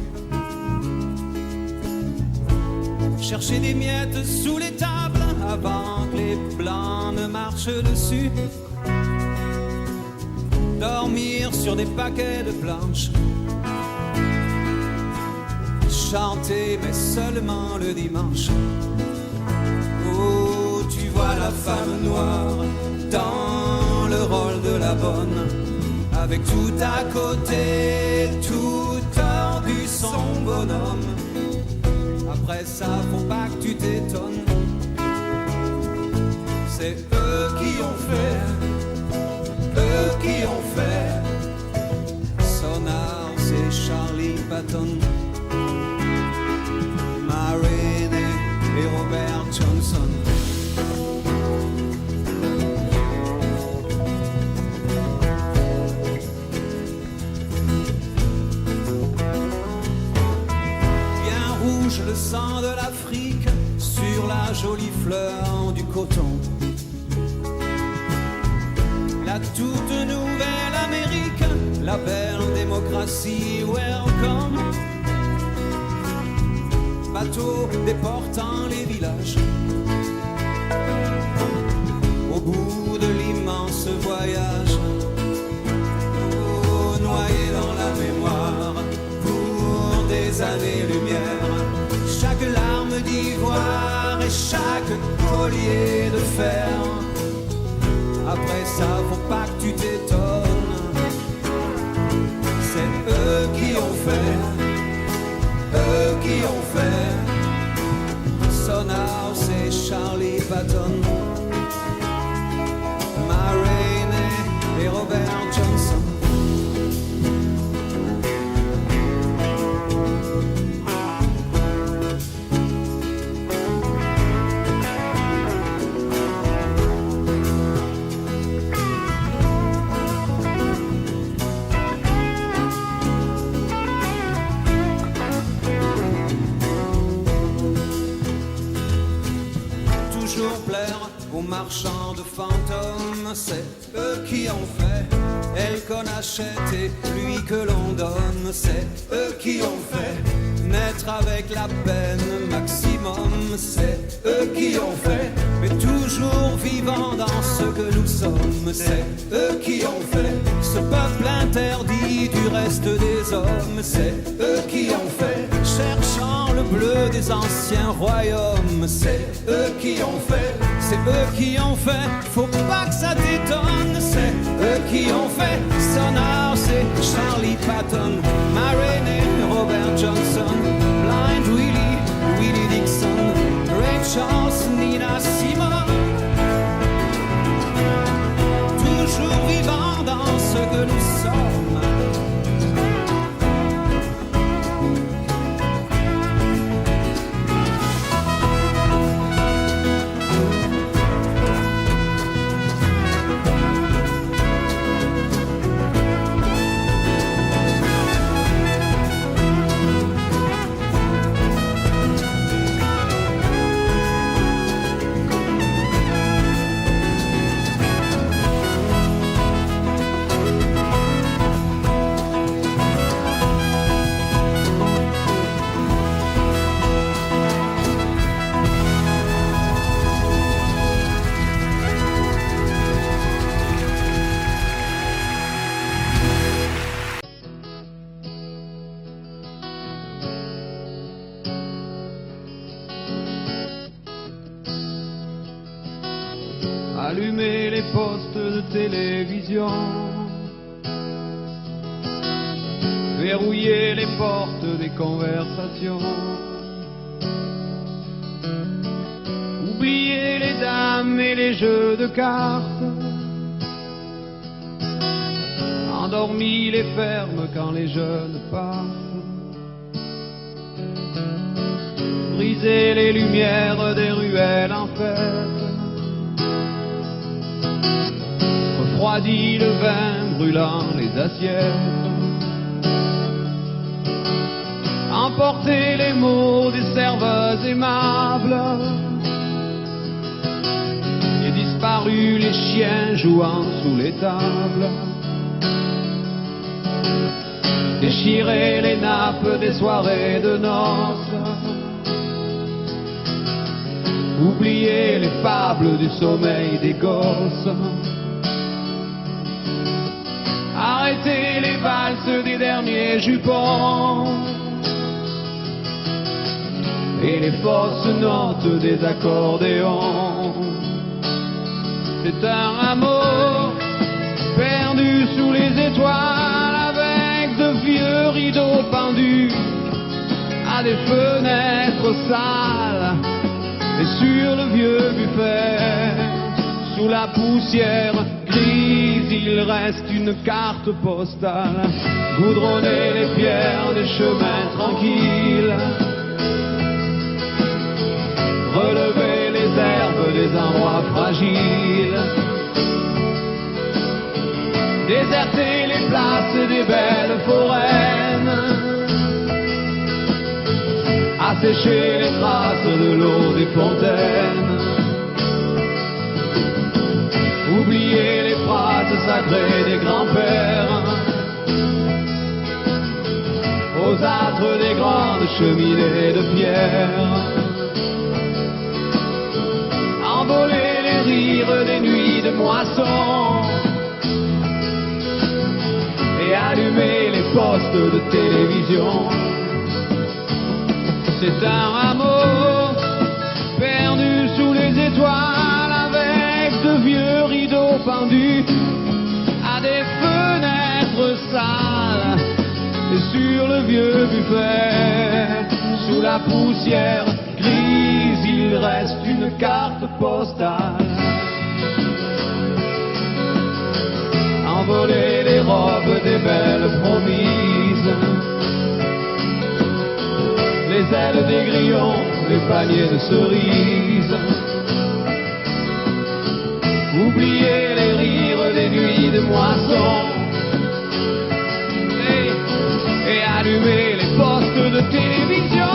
chercher des miettes sous les tables avant que les blancs ne marchent dessus, dormir sur des paquets de planches, chanter mais seulement le dimanche. Oh, tu vois la femme noire dans le rôle de la bonne, avec tout à côté, tout tordu son bonhomme. Après ça, faut pas que tu t'étonnes, c'est eux qui ont fait Sonar, c'est Charlie Patton, Marine et Robert Johnson. Le sang de l'Afrique sur la jolie fleur du coton, la toute nouvelle Amérique, la belle démocratie, welcome. Bateau déportant les villages, au bout de l'immense voyage, oh, noyé dans la mémoire pour des années-lumière. Chaque larme d'ivoire et chaque collier de fer. Après ça, faut pas que tu t'étonnes, c'est eux eux qui ont fait Son House et Charlie Patton, Ma Rainey et Robert Johnson. Aux marchands de fantômes, c'est eux qui ont fait elle qu'on achète et lui que l'on donne. C'est eux qui ont fait naître avec la peine maximum. C'est eux qui ont fait, mais toujours vivant dans ce que nous sommes. C'est eux qui ont fait ce peuple interdit du reste des hommes. C'est eux qui ont fait, cherchant le bleu des anciens royaumes. C'est eux qui ont fait, c'est eux qui ont fait, faut pas que ça t'étonne. C'est eux qui ont fait Son House et Charlie Patton, Ma Rainey, Robert Johnson, Blind Willie, Willie Dixon, Ray Charles, Nina Simone. Toujours vivant dans ce que nous sommes. Allumer les postes de télévision, verrouiller les portes des conversations, oublier les dames et les jeux de cartes, endormi les fermes quand les jeunes partent, briser les lumières des ruelles en fête, refroidi le vin brûlant les assiettes, emporter les mots des serveuses aimables, et disparu les chiens jouant sous les tables, déchirer les nappes des soirées de noces, oublier les fables du sommeil des gosses, arrêter les valses des derniers jupons et les fausses notes des accordéons. C'est un amour perdu sous les étoiles, avec de vieux rideaux pendus à des fenêtres sales, et sur le vieux buffet, sous la poussière grise, il reste une carte postale, goudronner les pierres des chemins tranquilles, relever les herbes des endroits fragiles, déserter les places des belles foraines, assécher les traces de l'eau des fontaines, oublier les phrases sacrées des grands-pères, aux âtres des grandes cheminées de pierre, envoler les rires des nuits de moisson et allumer les postes de télévision. C'est un amour perdu sous les étoiles, avec de vieux rideaux pendus à des fenêtres sales, et de vieux buffets. Sous la poussière grise, il reste une carte postale. Envoler les robes des belles promises, les ailes des grillons, les paniers de cerises. Oublier les rires des nuits de moisson et allumer les postes de télévision.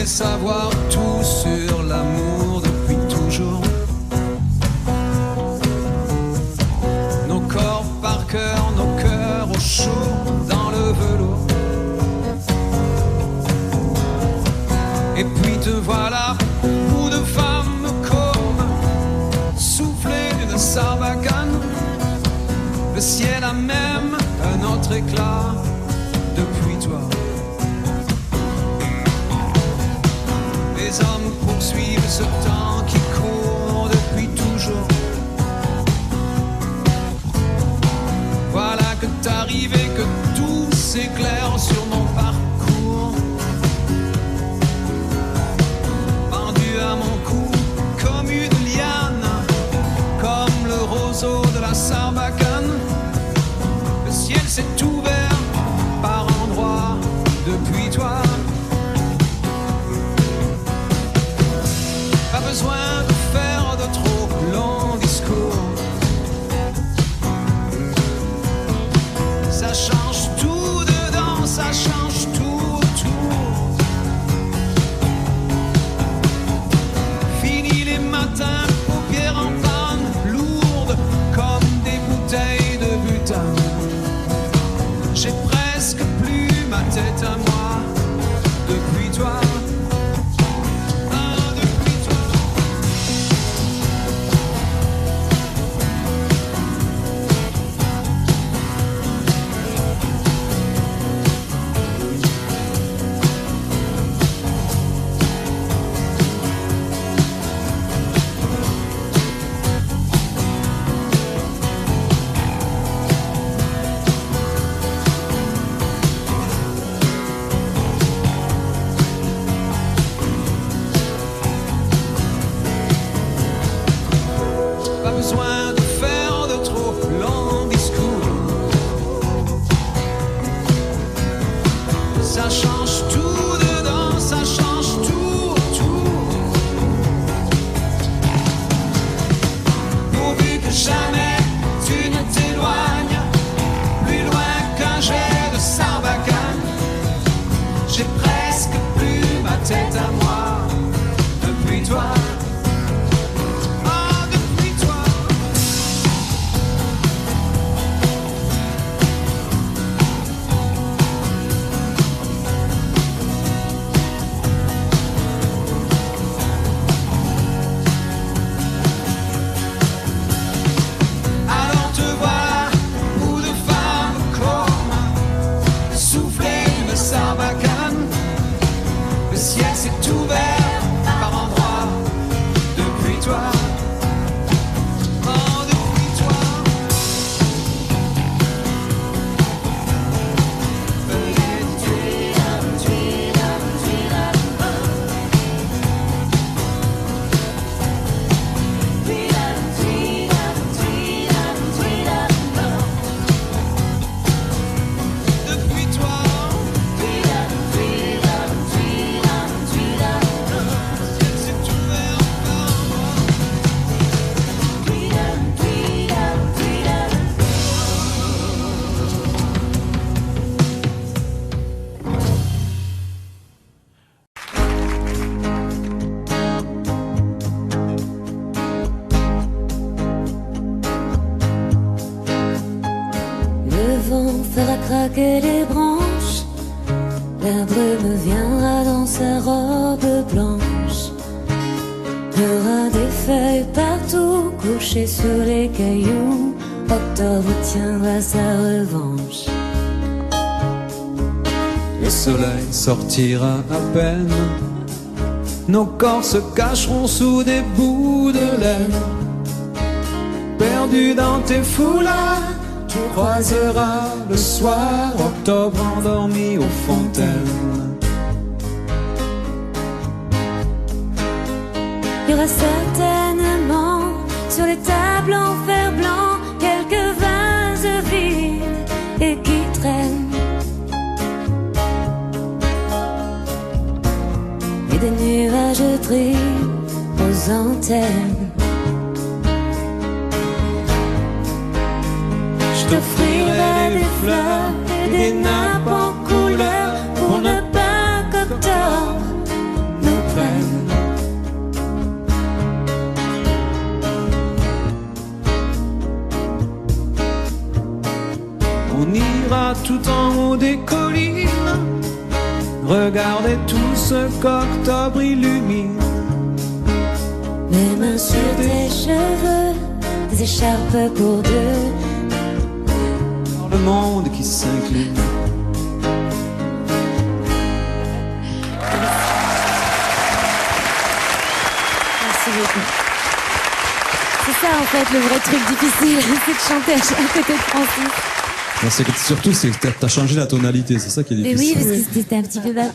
Savoir tout sur l'amour depuis toujours. Nos corps par cœur, nos cœurs au chaud dans le velours. Et puis te voilà, bout de femme comme soufflé d'une sarbacane. Le ciel a même un autre éclat depuis toi. Les hommes poursuivent ce temps qui court depuis toujours. Voilà que t'arrives et que tout s'éclaire sur mon parcours. Pendu à mon cou comme une liane, comme le roseau de la sarbacane. Le ciel s'est ouvert par endroits depuis toi. Pas besoin de faire de trop longs discours. Ça change tout dedans, ça change tout autour. Fini les matins, paupières en panne, lourdes comme des bouteilles de butane. J'ai presque plus ma tête à moi depuis toi. fera craquer les branches. La brume viendra dans sa robe blanche. Il y aura des feuilles partout couchées sur les cailloux. Octobre tiendra sa revanche. Le soleil sortira à peine. Nos corps se cacheront sous des bouts de laine. Perdu dans tes foulards, tu croiseras le soir octobre endormi aux fontaines. Il y aura certainement sur les tables en fer blanc quelques vases vides et qui traînent. Et des nuages tristes aux antennes. Je t'offrirai des fleurs et des nappes en couleur pour ne pas qu'octobre nous prenne. On ira tout en haut des collines, regardez tout ce qu'octobre illumine. Mes mains sur tes cheveux, des écharpes pour deux. Dans le monde qui s'incline. Merci beaucoup. C'est ça en fait le vrai truc difficile, c'est de chanter à côté de Francis. Non, surtout, c'est que t'as changé la tonalité, c'est ça qui est Mais difficile. oui, parce que c'était un petit peu bas.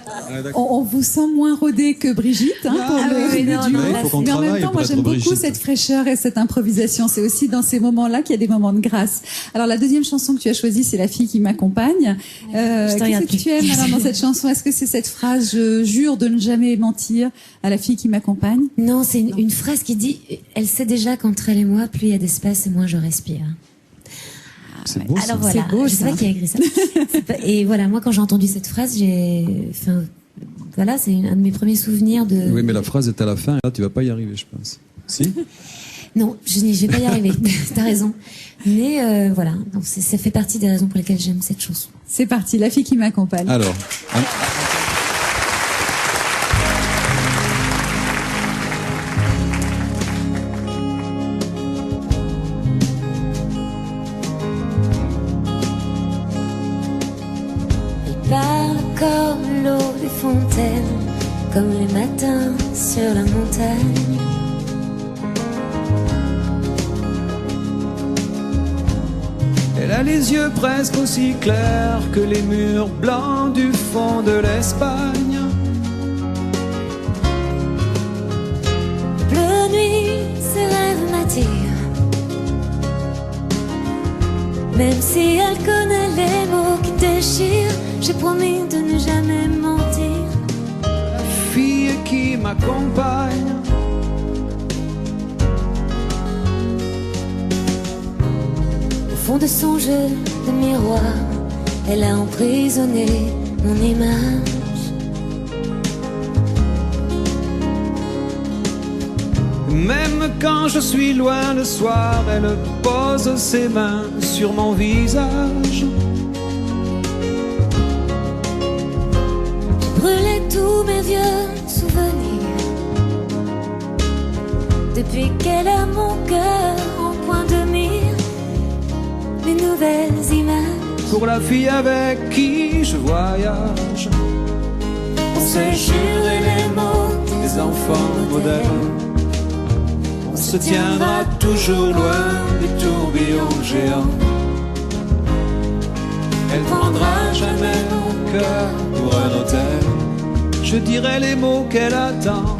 On vous sent moins rodé que Brigitte pour oui, le non, duo. non, il faut qu'on Mais en même travaille temps, pour moi être j'aime beaucoup Brigitte. cette fraîcheur et cette improvisation. C'est aussi dans ces moments-là qu'il y a des moments de grâce. Alors la deuxième chanson que tu as choisie, c'est La fille qui m'accompagne. te regarde Qu'est-ce que tu aimes alors dans cette chanson? Est-ce que c'est cette phrase « Je jure de ne jamais mentir à la fille qui m'accompagne » Non, c'est une phrase qui dit elle sait déjà qu'entre elle et moi, plus il y a d'espace et moins je respire. C'est beau, ça. Alors voilà, C'est beau, je sais ça. pas qui a écrit ça. Et voilà, moi quand j'ai entendu cette phrase, voilà, c'est un de mes premiers souvenirs de. Oui, mais la phrase est à la fin, et là, tu vas pas y arriver, je pense. Si? Non, je vais pas y arriver. T'as raison. Mais voilà, donc ça fait partie des raisons pour lesquelles j'aime cette chanson. C'est parti, La fille qui m'accompagne. Alors. Elle parle comme l'eau des fontaines, comme les matins sur la montagne. Elle a les yeux presque aussi clairs que les murs blancs du fond de l'Espagne. Bleu nuit, ses rêves m'attirent. Même si elle connaît les mots qui déchirent, j'ai promis de ne jamais mentir. La fille qui m'accompagne. Au fond de son jeu de miroir, elle a emprisonné mon image. Même quand je suis loin le soir, elle pose ses mains sur mon visage. Brûler tous mes vieux souvenirs. Depuis qu'elle a mon cœur en point de mire, les nouvelles images. Pour la fille avec qui je voyage, on s'est juré les mots des enfants modernes. On se tiendra toujours loin des tourbillons géants. Elle prendra jamais mon cœur pour un hôtel. Je dirai les mots qu'elle attend.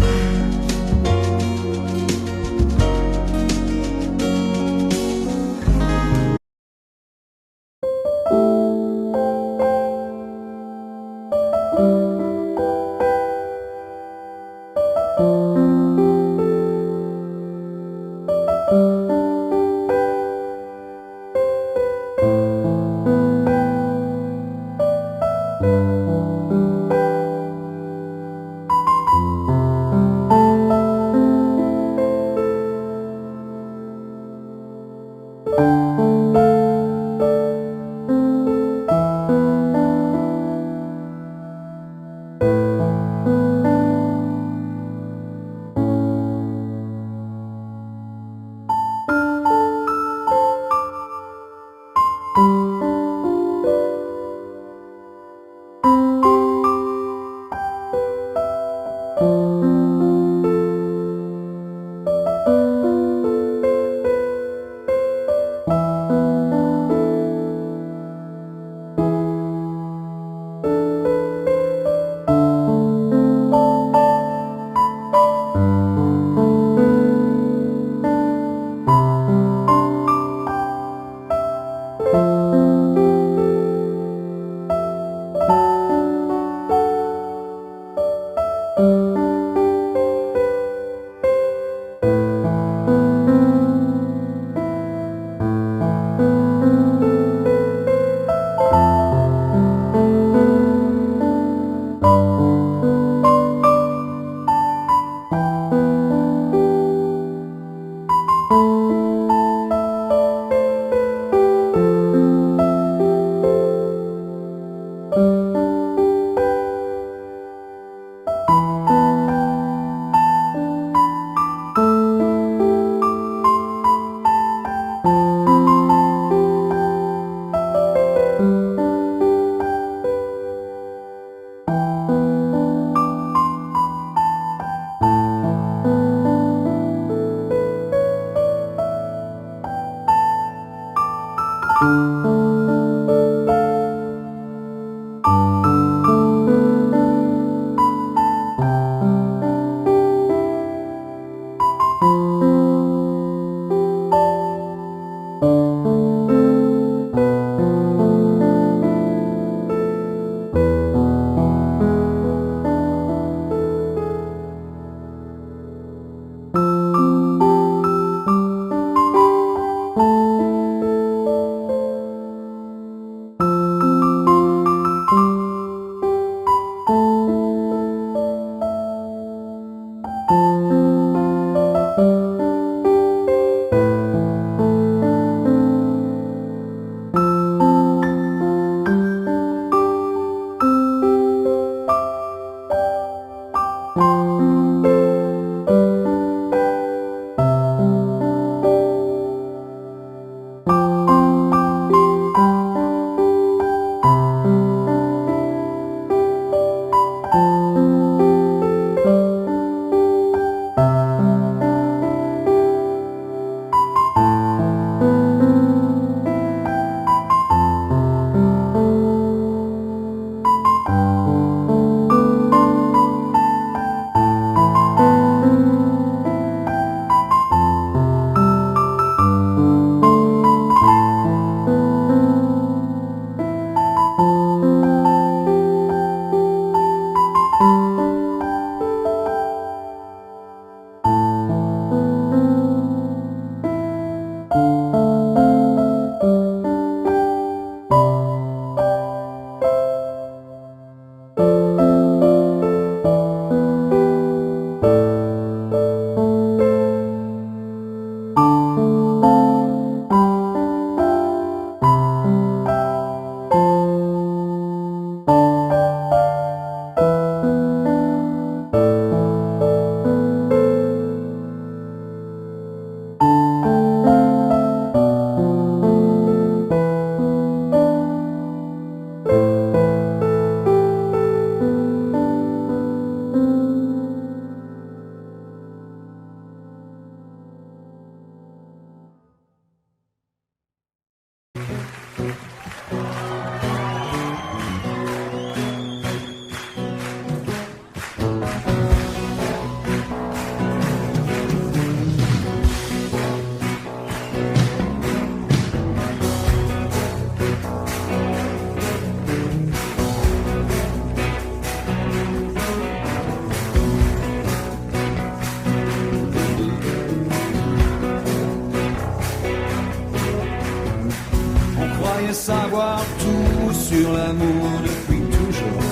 croyais savoir tout sur l'amour depuis toujours.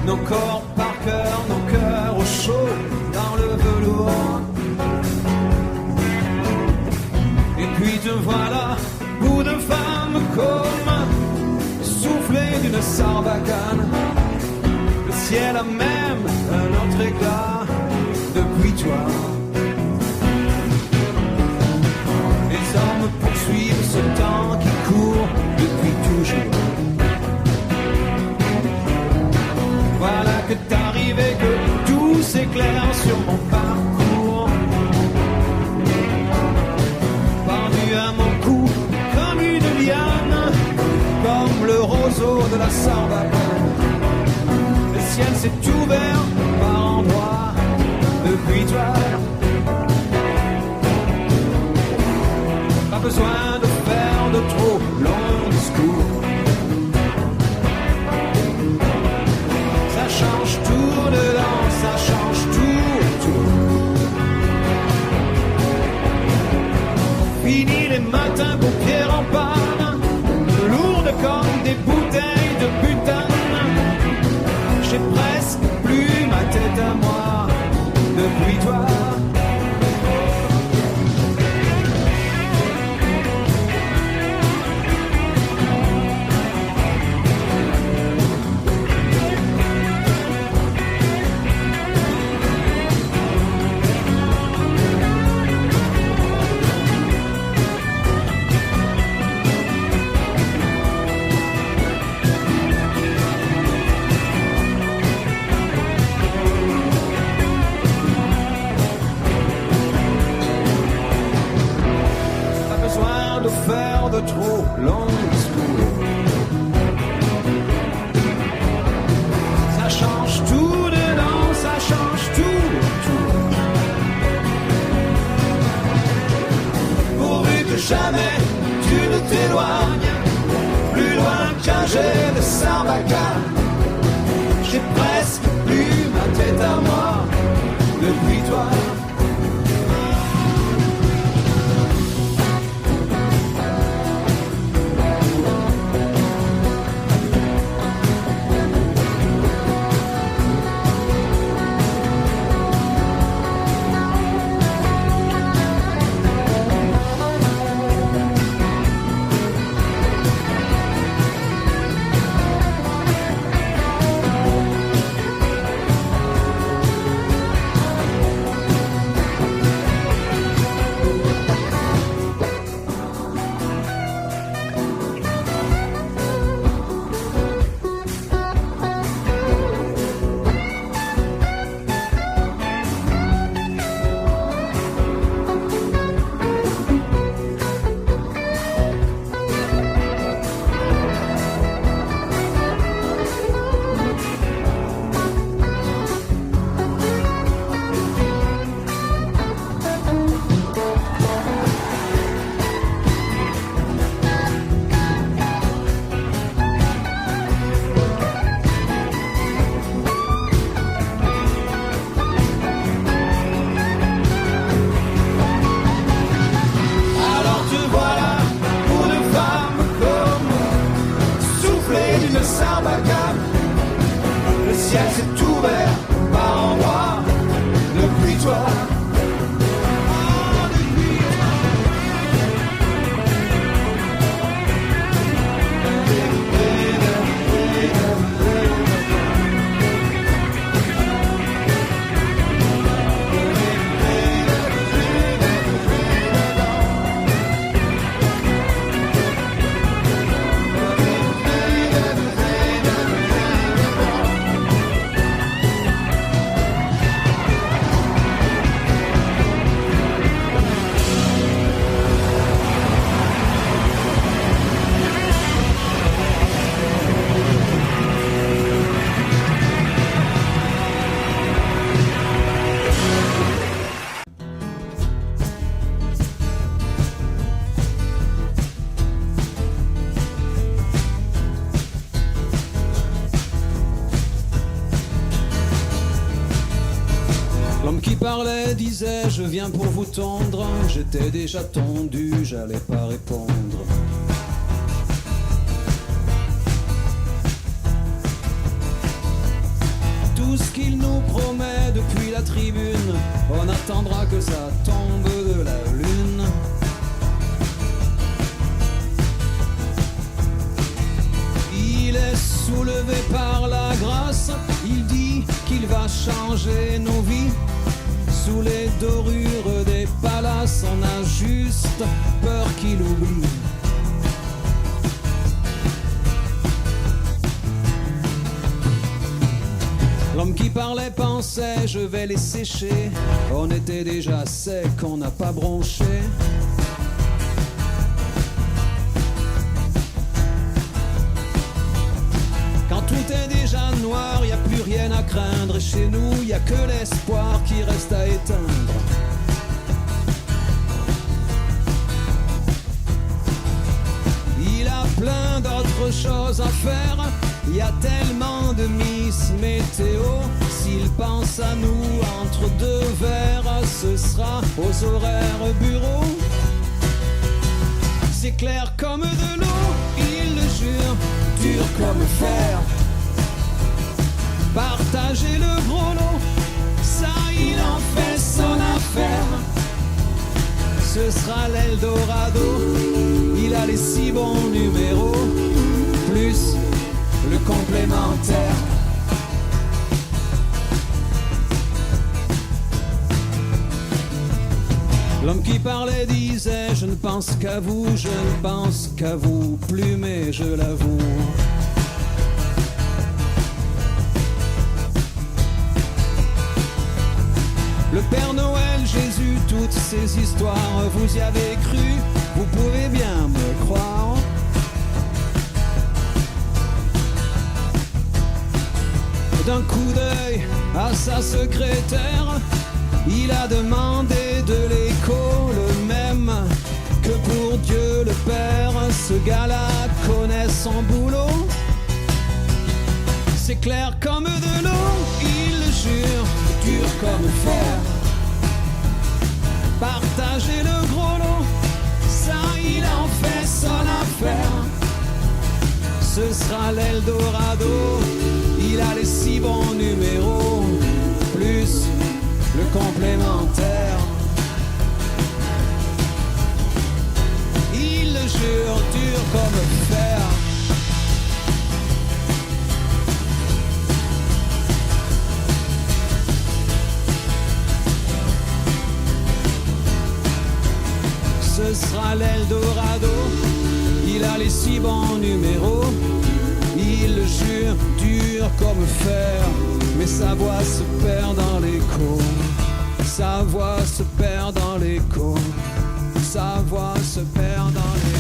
Nos corps par cœur, nos cœurs au chaud dans le velours. Et puis te voilà, bout de femme comme soufflé d'une sarbacane. Le ciel a même un autre éclat depuis toi. Les hommes poursuivent ce temps qui court depuis toujours. Voilà que t'arrives et que tout s'éclaire sur mon parcours. Pendu à mon cou comme une liane, comme le roseau de la sarbacane. Le ciel s'est ouvert par endroits depuis toi. Pas besoin de faire de trop longs discours. Ça change tout dedans, ça change tout autour. Fini les matins paupières en panne, lourdes comme des bouteilles de butane. J'ai presque plus ma tête à moi depuis toi. Faire de trop longs discours. Ça change tout dedans, ça change tout autour. Pourvu que jamais tu ne t'éloignes plus loin qu'un jet de sarbacane. J'ai presque plus ma tête à moi depuis toi. parlait disait je viens pour vous tondre. J'étais déjà tondu, j'allais pas répondre. Tout ce qu'il nous promet depuis la tribune, on attendra que ça tombe de la lune. Il est soulevé par la grâce, il dit qu'il va changer nos vies. Sous les dorures des palaces, on a juste peur qu'il oublie. L'homme qui parlait pensait je vais les sécher. On était déjà sec, on n'a pas bronché. Quand tout est déjà noir, y a plus rien à craindre. Et chez nous, y a que l'espoir qui reste à éteindre. Il a plein d'autres choses à faire. Y a tellement de Miss Météo. S'il pense à nous entre deux verres, ce sera aux horaires bureau. C'est clair comme de l'eau, il le jure, dur comme fer. Partager le gros lot, ça il en fait son affaire. Ce sera l'Eldorado, il a les 6 bons numéros, plus le complémentaire. L'homme qui parlait disait je ne pense qu'à vous, je ne pense qu'à vous, plus mais je l'avoue. Le Père Noël, Jésus, toutes ces histoires, vous y avez cru, vous pouvez bien me croire. D'un coup d'œil à sa secrétaire, il a demandé de l'écho le même que pour Dieu le Père. Ce gars-là connaît son boulot. C'est clair comme de l'eau, il le jure, dur comme fer. Partager le gros lot, ça il en fait son affaire. Ce sera l'Eldorado, il a les 6 bons numéros, plus le complémentaire. Il le jure, dur comme fer. Ce sera l'Eldorado, il a les 6 bons numéros. Il le jure, dur comme fer, mais sa voix se perd dans l'écho. Sa voix se perd dans l'écho. Sa voix se perd dans l'écho.